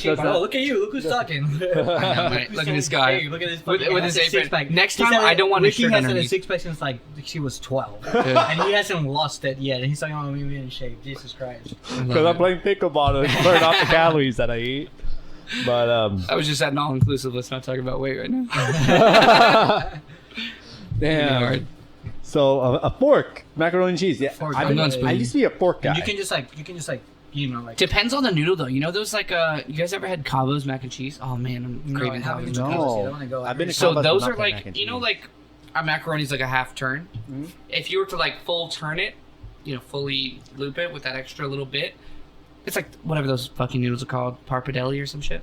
does that. Oh, look at you! Look who's talking. I know, right? Look at this guy. Look at this With fucking- his that's a apron. six-pack. Next He time, said I don't want a Ricky shirt has had a underneath. six-pack since like she was 12, Yeah. and he hasn't lost it yet. And he's talking about me being in shape. Jesus Christ! Because I'm playing pickleball to burn off the calories that I eat. But I was just at an all-inclusive. Let's not talk about weight right now. damn. Hard. So a fork, macaroni and cheese. Yeah, Fork, I've been- I'm not I used to be a fork guy. And you can just like like. Depends on the noodle, though. You know those like you guys ever had Cavo's mac and cheese? Oh man, I'm No, I craving haven't Cavo's. been to No. Cavo's yet. I wanna go. I've been to So Cavo's, those but are not the mac like and you know cheese. like a macaroni's like a half turn. Mhm. If you were to like full turn it, fully loop it with that extra little bit, it's like whatever those fucking noodles are called, parpadelli or some shit.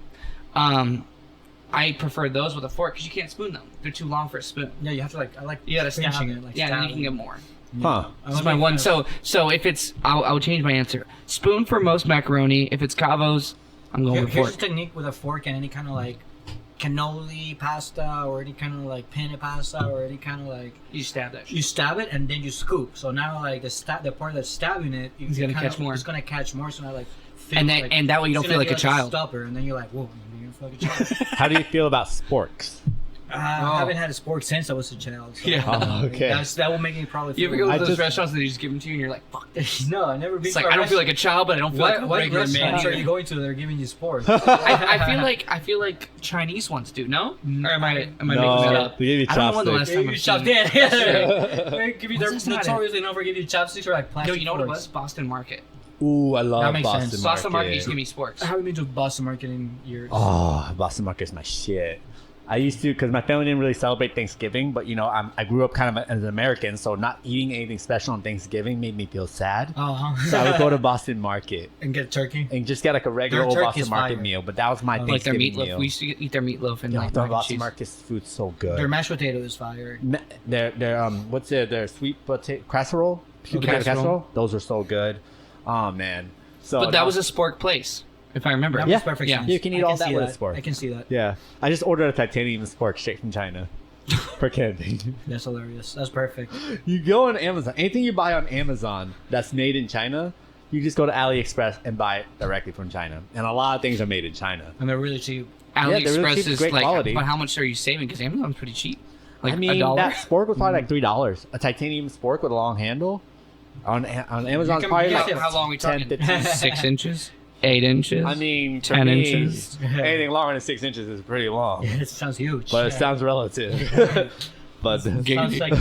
I prefer those with a fork because you can't spoon them. They're too long for a spoon. Yeah, you have to I like. You gotta stab pinching it. it. Like Yeah, then you stabbing can it. get more. Huh. That's my one. So if it's, I'll change my answer. Spoon for most macaroni. If it's Cavo's, I'm going with Here's fork. the technique with a fork and any kind of like cannoli pasta or any kind of like penne pasta or any kind of like You stab that shit. you stab it and then you scoop. So now like the part that's stabbing it, It's gonna catch more. It's gonna catch more. So now like feel, And then like, and that way you don't it's feel gonna like a be child. stopper, and then you're like, whoa, you're gonna feel like a child. How do you feel about sporks? I haven't had a spork since I was a child. So, Yeah. Oh, okay. that will make me probably. You ever feel go I to those just- restaurants that they just give them to you and you're like, fuck this? No, I never been. It's to like a I don't feel like a child, but I don't feel like a what regular man. restaurants are either. you going to? They're giving you sports. I feel like Chinese ones do. No? Or am I making that up? they give you I don't know when the last chopsticks. time Give you I've seen chopsticks. it. They give you. They're What's this not notoriously known for giving you chopsticks or like plastic. No, you know what it forks. was? Boston Market. Ooh, I love That makes Boston sense. Market. Boston Market used to give me sporks. I haven't been to Boston Market in years. Oh, Boston Market's my shit. I used to, because my family didn't really celebrate Thanksgiving, but you know, I grew up kind of as an American, so not eating anything special on Thanksgiving made me feel sad. So I would go to Boston Market and get turkey. and just get like a regular Their old turkey Boston is Market fire. meal, but that was my Like their Thanksgiving meatloaf. meal. We used to eat their meatloaf and Yo, like the mac and Boston cheese. Market's food's so good. Their mashed potato is fire. Their their sweet potato casserole, sweet potato Casserole. casserole. Those are so good. Oh man. So But that was a spork place, if I remember. That Yeah. makes perfect Yeah. sense. You can eat I all that see with a spork. I can see that. yeah. I just ordered a titanium spork straight from China for candy. That's hilarious. That's perfect. You go on Amazon. Anything you buy on Amazon that's made in China, you just go to AliExpress and buy it directly from China. And a lot of things are made in China. And they're really cheap. they're really AliExpress cheap, is great like, quality. but how much are you saving? Because Amazon's pretty cheap. Like I mean, $1. that spork was probably like $3. A titanium spork with a long handle on Amazon, can- probably you like can- How long are we 10, talking? 15. 6 inches? 8 inches? I mean, to 10 me, inches. anything longer than 6 inches is pretty long. It sounds huge. But it sounds relative. But sounds like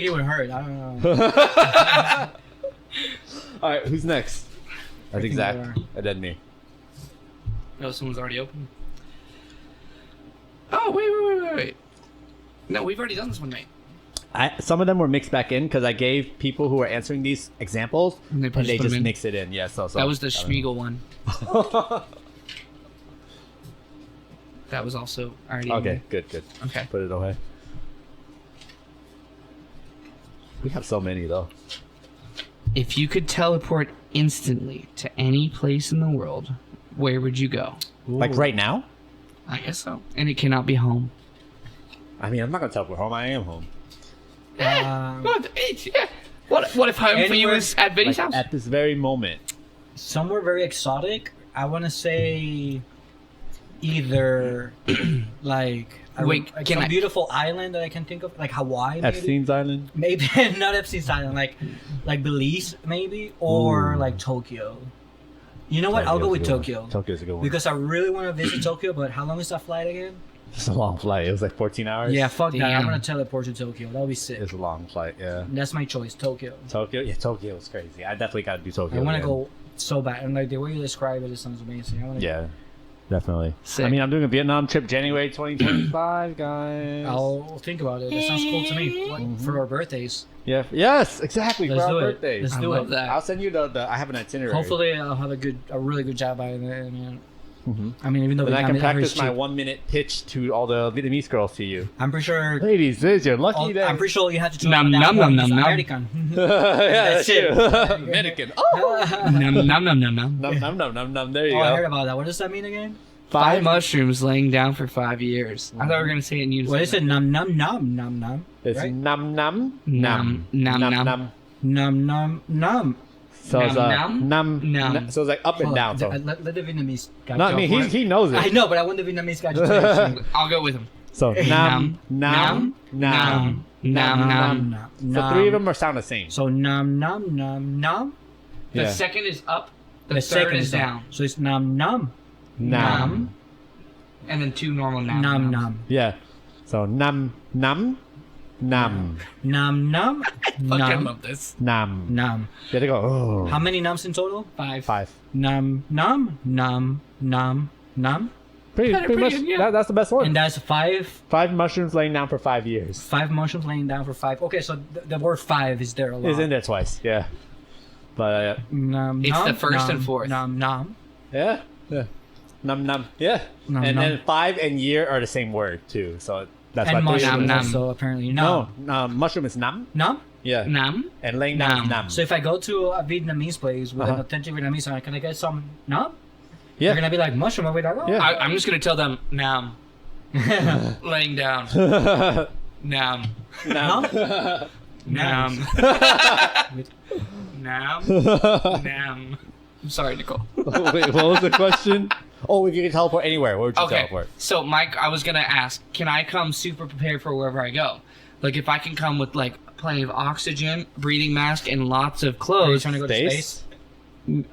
it would hurt. I don't know. all right, who's next? I think think Zach. you are. And then me. No, someone's already open. Oh, wait. No, we've already done this one, mate. Some of them were mixed back in because I gave people who were answering these examples And they put them just in. mixed it in. Yeah, so That was the I don't know. Schmiegel one. That was also already in Okay, there. good. Okay. Put it away. We have so many though. If you could teleport instantly to any place in the world, where would you go? Like right now? I guess so. And it cannot be home. I mean, I'm not gonna teleport home. I am home. What if home for you Anywhere- is at Vinny's Like, house? at this very moment. Somewhere very exotic. I want to say either like Wait, like can some I- beautiful island that I can think of, like Hawaii. Maybe. Epstein's Island. Maybe not Epstein's Island, like Belize maybe, or Ooh. like Tokyo. You know what? I'll go with Tokyo Tokyo's a good one. because I really want to visit Tokyo. But how long is that flight again? It's a long flight. It was like 14 hours. Yeah, fuck that. Damn. I'm gonna teleport to Tokyo. That'll be sick. It's a long flight. Yeah. That's my choice, Tokyo. Tokyo. Yeah, Tokyo was crazy. I definitely got to do Tokyo. I want to again. go so bad, and like the way you describe it sounds amazing. I want to. Yeah, definitely. Sick. I mean, I'm doing a Vietnam trip January 2025, guys. I'll think about it. That sounds cool to me. What, for our birthdays. Yeah. Yes, exactly. Let's for do our it. birthdays. Let's I do love it. that. I'll send you the. I have an itinerary. Hopefully, I'll have a really good job by then. Mhm. I mean, even though Then I Vietnam can is practice my cheap. 1 minute pitch to all the Vietnamese girls to you. I'm pretty sure. Ladies, this is your lucky day. I'm pretty sure you have to do Nom, that nom, one. nom, He's nom, nom. American. yeah, That's that's it. true. American. Oh. Num num num num num. Num. There you Oh, I heard go. about that. What does that mean again? 5 mushrooms laying down for 5 years. I thought we were gonna say it in unison. What is it? Num num num num num. It's Right? num. Num, num, num. Num num num. So it's Num, num. num. So it's like up and Hold down. on. So Let the Vietnamese guy. no, I go mean for it. he knows I it. know, but I want the Vietnamese guy to say it. I'll go with him. So num num num Num. The three of them are sound the same. So num num num num. The Yeah. second is up. The, The third second is down. So it's num num Num. And then 2 normal num. num num Yeah. So num. num num Fucking num love this. Num. num. You have to go. Oh. How many nums in total? 5. 5. Num num num num num. Pretty Pretty much. good, yeah. That's the best one. And that's 5 5 mushrooms laying down for 5 years. mushrooms laying down for 5. Okay, so the word 5 is there a lot. Is in there twice. Yeah. But Num, It's num, the first num, and fourth. Num num. yeah. Num. Yeah. Num, and num. then 5 and year are the same word too. So that's And why 3 mushroom Num, num. also apparently No, num. mushroom is num. Num? Yeah. Num. And laying down is Num. num. So if I go to a Vietnamese place with an Uh-huh. authentic Vietnamese, can I get some num? yeah. They're gonna be like mushroom. I'll be like, oh. Yeah. I'm just gonna tell them num. Laying down. Nam. No? Nam. Nam. Nam. I'm sorry, Nicole. Wait, what was the question? Oh, we can teleport anywhere. Where would you Okay. teleport? So, Mike, I was gonna ask, can I come super prepared for wherever I go? Like, if I can come with like plenty of oxygen, breathing mask, and lots of Are you clothes. trying to go to Space? space?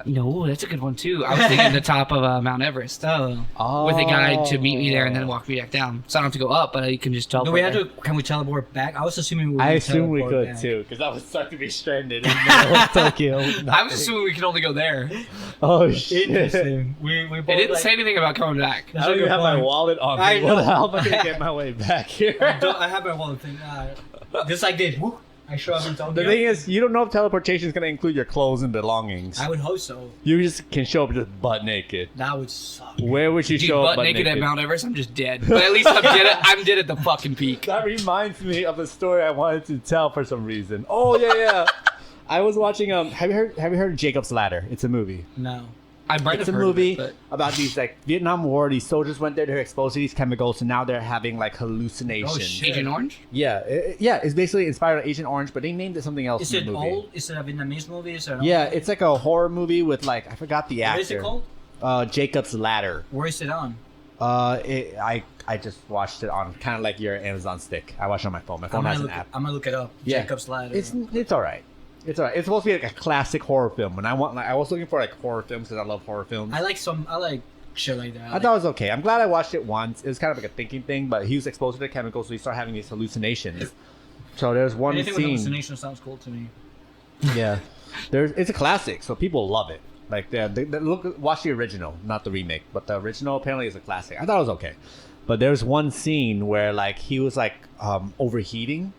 No, that's a good one too. I was thinking the top of Mount Everest. Oh. With a guide to meet me there and then walk me back down. So I don't have to go up, but you can just No, teleport. we had there. to. Can we teleport back? I was assuming we I would assume we teleport could back. too, because I would start to be stranded in the middle of Tokyo. I was assuming we could only go there. Oh shit! Interesting. We both It didn't like, say anything about coming back. That's I don't a even good have my point. wallet on me. I What know. the hell am I gonna get my way back here? I have my wallet thing. Just like this. Woo, I show up in Tokyo. The thing is, you don't know if teleportation is gonna include your clothes and belongings. I would hope so. You just can show up just butt naked. That would suck. Where would you Dude, show up butt naked at Mount Everest, I'm just dead. But at least I'm dead at the fucking peak. That reminds me of a story I wanted to tell for some reason. Oh yeah. I was watching. Have you heard of Jacob's Ladder? It's a movie. No. I might It's have a heard of movie it, but about these like Vietnam War. These soldiers went there. They're exposed to these chemicals, and now they're having like hallucinations. Oh, shit. Agent Orange? Yeah, it's basically inspired by Agent Orange, but they named it something else Is in it the movie. old? Is it a Vietnamese movie? Is it an Yeah, old- it's like a horror movie with like I forgot the actor. What is it called? Jacob's Ladder. Where is it on? I just watched it on kind of like your Amazon stick. I watched it on my phone. My phone has an app. I'm gonna look it up. Yeah. Jacob's Ladder. It's all right. It's all right. It's supposed to be like a classic horror film, and I was looking for like horror films because I love horror films. I like shit like that. I thought it was okay. I'm glad I watched it once. It was kind of like a thinking thing, but he was exposed to the chemicals, so he started having these hallucinations. So there's one anything with scene. hallucination sounds cool to me. Yeah, it's a classic, so people love it. Like they watch the original, not the remake, but the original apparently is a classic. I thought it was okay, but there's one scene where like he was like overheating.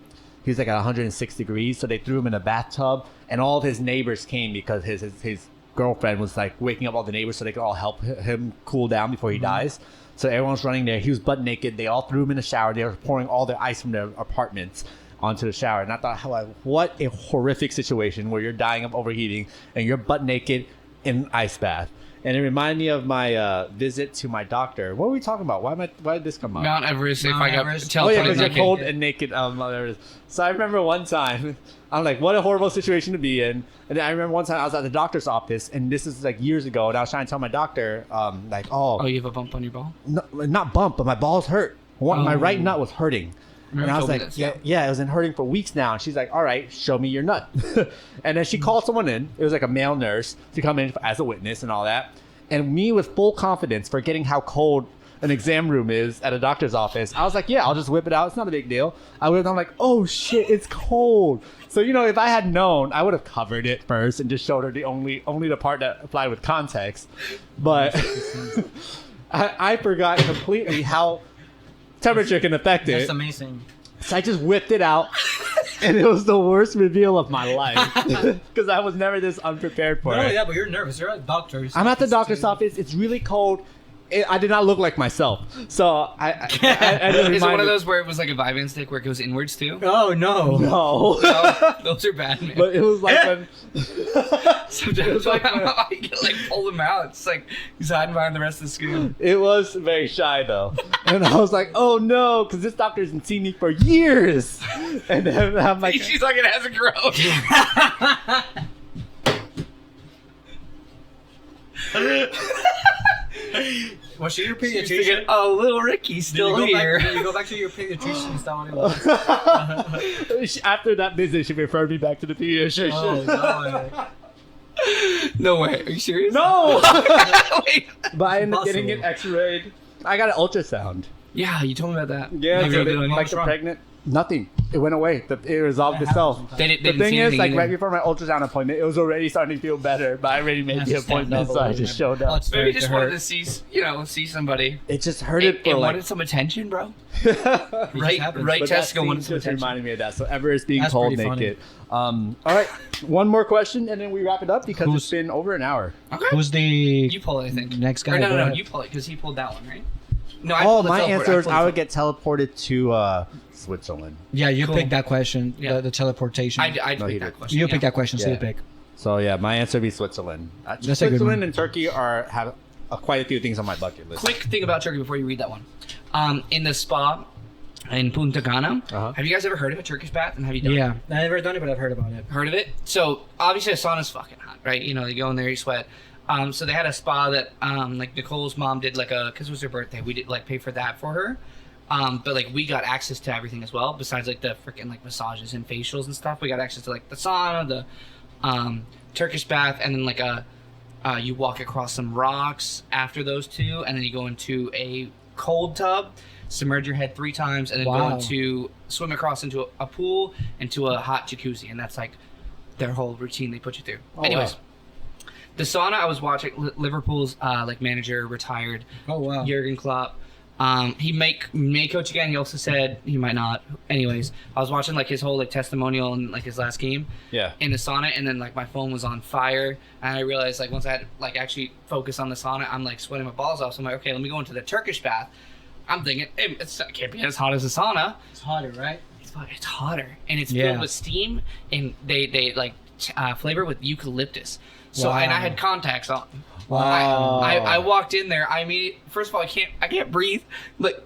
He was like at 106 degrees, so they threw him in a bathtub, and all of his neighbors came because his girlfriend was like waking up all the neighbors so they could all help him cool down before he dies. So everyone's running there. He was butt naked. They all threw him in the shower. They were pouring all their ice from their apartments onto the shower. And I thought, what a horrific situation where you're dying of overheating and you're butt naked in an ice bath. And it reminded me of my visit to my doctor. What were we talking about? Why did this come up? Mount Everest, if Mount I got Everest. Oh yeah, teleported because you're naked. cold and naked. Mount Everest. So I remember one time, I'm like, what a horrible situation to be in. And then I remember one time I was at the doctor's office, and this is like years ago, and I was trying to tell my doctor, like, Oh, you have a bump on your ball? no, not bump, but my balls hurt. My right nut was hurting. Remember And I you was told me like, this, yeah, it was been hurting for weeks now. And she's like, all right, show me your nut. And then she called someone in. It was like a male nurse to come in as a witness and all that. And me with full confidence, forgetting how cold an exam room is at a doctor's office, I was like, yeah, I'll just whip it out. It's not a big deal. I'm like, oh shit, it's cold. So, if I had known, I would have covered it first and just showed her the only the part that applied with context. But I forgot completely how temperature can affect it. That's amazing. So I just whipped it out, and it was the worst reveal of my life because I was never this unprepared for No, it. yeah, but you're nervous. You're at doctor's. I'm at the office, doctor's too. office. It's really cold. I did not look like myself. So I just Is it one reminded- of those where it was like a Vyvanse stick where it goes inwards too? Oh no. No. No, those are bad, man. But it was like when Sometimes like- I can like pull them out. It's like he's hiding behind the rest of the school. it was very shy though, and I was like, "Oh no," because this doctor hasn't seen me for years, and then I'm like, She's like, it hasn't grown. Was she your She's pediatrician? thinking, oh, little Ricky's still Did here. you go back to your pediatrician and start with after that visit, she referred me back to the pediatrician. Oh god. No way. Are you serious? No, Wait. but I ended up getting it Impossible. X-rayed. I got an ultrasound. Yeah, you told me about that. Yeah, Maybe so I'll get on you. like the wrong? pregnant. Nothing. It went away. It resolved itself. They The didn't thing see is, anything like either. right before my ultrasound appointment, it was already starting to feel better. But I already made the That's appointment, so I just showed Oh, up. it's Maybe very just wanted to see somebody. It just hurt It, it for it like. wanted some attention, bro. It Right, happens. right. But that Jessica scene wanted some just attention. reminded me of that. So Everest being That's cold pretty naked. All right, one more question, and then we wrap it up because Who's- it's been over an hour. Okay. Who's the You pull it, I think. next guy? Or no, Go no, ahead. you pull it because he pulled that one, right? No, I Oh, pulled the my teleport. answer is pulled I the would get teleported to Switzerland. Yeah, you Cool. picked that question. Yeah. The teleportation. I No, he picked that did. question. you yeah. picked that question, so Yeah. you pick. So yeah, my answer would be Switzerland. That's a good Switzerland one. and Turkey have quite a few things on my bucket list. Quick thing about Turkey before you read that one. In the spa in Punta Cana, have you guys ever heard of a Turkish bath? And have you done it? Yeah, I've never done it, but I've heard about it. Heard of it? So obviously a sauna's fucking hot, right? You know, you go in there, you sweat. So they had a spa that like Nicole's mom did because it was her birthday. We did like pay for that for her. But like we got access to everything as well. Besides like the freaking like massages and facials and stuff, we got access to like the sauna, the Turkish bath, and then like you walk across some rocks after those two, and then you go into a cold tub, submerge your head 3 times, and then swim across into a pool, into a hot jacuzzi, and that's like their whole routine they put you through. Anyways, the sauna I was watching, Liverpool's like manager retired. Oh wow. Jurgen Klopp. He may coach again. He also said he might not. Anyways, I was watching like his whole like testimonial and like his last game. Yeah. In the sauna, and then like my phone was on fire, and I realized like once I had like actually focus on the sauna, I'm like sweating my balls off. So I'm like, okay, let me go into the Turkish bath. I'm thinking it can't be as hot as the sauna. It's hotter, right? It's hotter, and it's filled with steam, and they like flavor with eucalyptus. So and I had contacts on. Wow. I walked in there. First of all, I can't breathe. Like,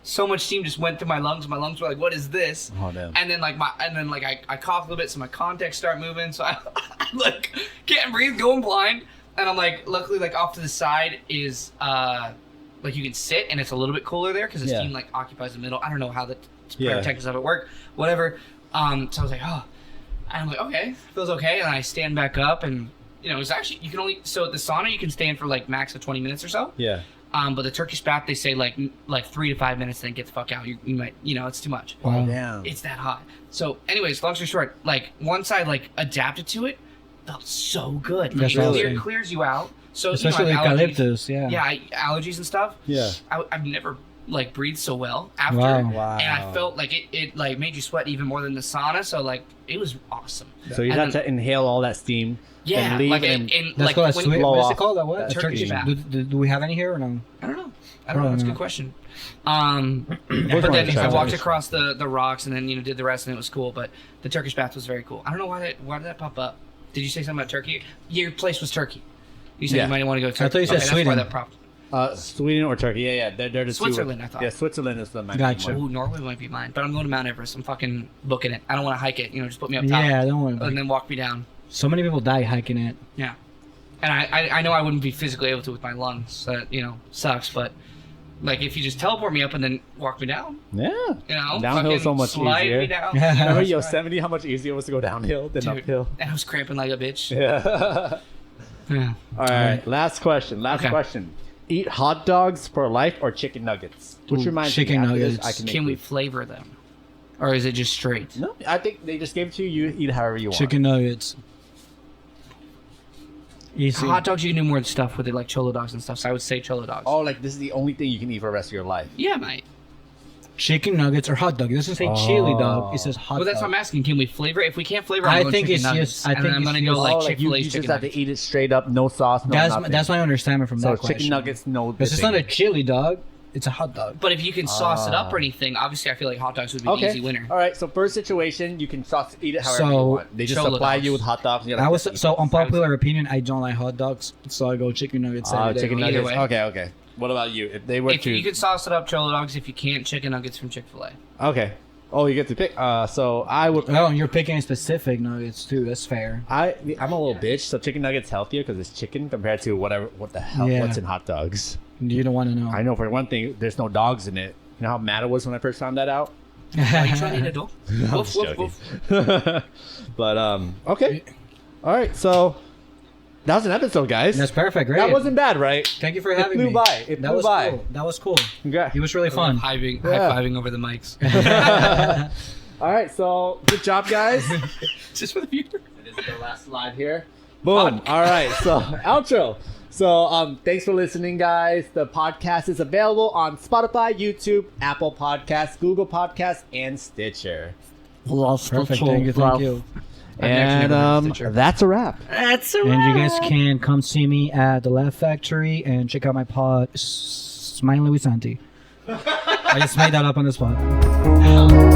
so much steam just went through my lungs. My lungs were like, "What is this?" Oh damn. And then I coughed a little bit, so my contacts start moving. So I like can't breathe, going blind. And I'm like, luckily, like off to the side is like you can sit, and it's a little bit cooler there because the steam like occupies the middle. I don't know how the techniques of it work. Whatever. So I was like, oh, and I'm like, okay, feels okay. And I stand back up, and you know, it's actually you can only so at the sauna you can stand for like max of 20 minutes or so. Yeah. But the Turkish bath they say like 3 to 5 minutes, then get the fuck out. You might it's too much. Wow. Damn. It's that hot. So, anyways, long story short, like once I like adapted to it, felt so good. Like, it clears you out. So especially eucalyptus, allergies and stuff. Yeah. I've never like breathed so well after, Wow. and I felt like it like made you sweat even more than the sauna. So like it was awesome. So you had to inhale all that steam. Yeah, and leave like and like what is it called? What? Turkish bath. Do we have any here or no? I don't know. That's a good question. But then I walked across the rocks and then did the rest, and it was cool. But the Turkish bath was very cool. I don't know why did that pop up. Did you say something about Turkey? Your place was Turkey. You said you might want to go to Turkey. I thought you said Sweden. That's why that popped. Sweden or Turkey? Yeah. They're the Switzerland, two. I thought. Yeah, Switzerland is the main Gotcha. one. Ooh, Norway might be mine, but I'm going to Mount Everest. I'm fucking booking it. I don't want to hike it. Just put me up top. Yeah, don't worry about and it. then walk me down. So many people die hiking it. Yeah, and I know I wouldn't be physically able to with my lungs. That sucks. But like if you just teleport me up and then walk me down. Yeah. Downhill so much slide easier. Me down. Remember Yosemite? How much easier it was to go downhill than uphill? And I was cramping like a bitch. Yeah. Yeah. All right. Last question. Question. Eat hot dogs for life or chicken nuggets? Which reminds chicken me, after this, nuggets. Can we flavor them, or is it just straight? No, I think they just gave it to you. You eat however you want. Chicken nuggets. Easy. Hot dogs, you can do more stuff with it, like cholo dogs and stuff. So I would say cholo dogs. Oh, like this is the only thing you can eat for the rest of your life. Yeah, mate. Chicken nuggets or hot dog. It doesn't say chili dog. It says hot Well, that's dog. what I'm asking. Can we flavor it? If we can't flavor it, I I'm going think chicken it's nuggets. just- I and think then I'm it's going to go just- like Oh, Chick-fil-A you chicken just have to nuggets. eat it straight up, no sauce, no nothing. That's my understanding from So that question. chicken nuggets, no. Because it's not a chili dog. It's a hot dog. But if you can sauce it up or anything, obviously I feel like hot dogs would be the easy winner. All right. So first situation, you can eat it however you want. They just cholo supply dogs. you with hot dogs. And I was so unpopular opinion. I don't like hot dogs, so I go chicken nuggets. every day. chicken Either nuggets. way. Okay. What about you? If they were If to, you could sauce it up, cholo dogs. If you can't, chicken nuggets from Chick-fil-A. okay. Oh, you get to pick. So I would. Oh, and you're picking specific nuggets too. That's fair. I'm a little bitch. So chicken nuggets healthier because it's chicken compared to what the hell Yeah. what's in hot dogs. You don't want to know. I know for one thing, there's no dogs in it. You know how mad I was when I first found that out. Are you trying to eat a dog? I'm Woof, just woof, joking. woof. But okay. All right. So that was an episode, guys. That's perfect. Great. That wasn't bad, right? Thank you for It having flew me. by. It that flew was by. cool. That was cool. Congrats. It was really fun. High-fiving over the mics. All right. So good job, guys. Just for the viewer. This is the last slide here. Boom. All right. So outro. So thanks for listening, guys. The podcast is available on Spotify, YouTube, Apple Podcasts, Google Podcasts, and Stitcher. Perfect. Thank you. And that's a wrap. That's And you guys can come see me at the Laugh Factory and check out my pod, Smiling with Santi. I just made that up on the spot.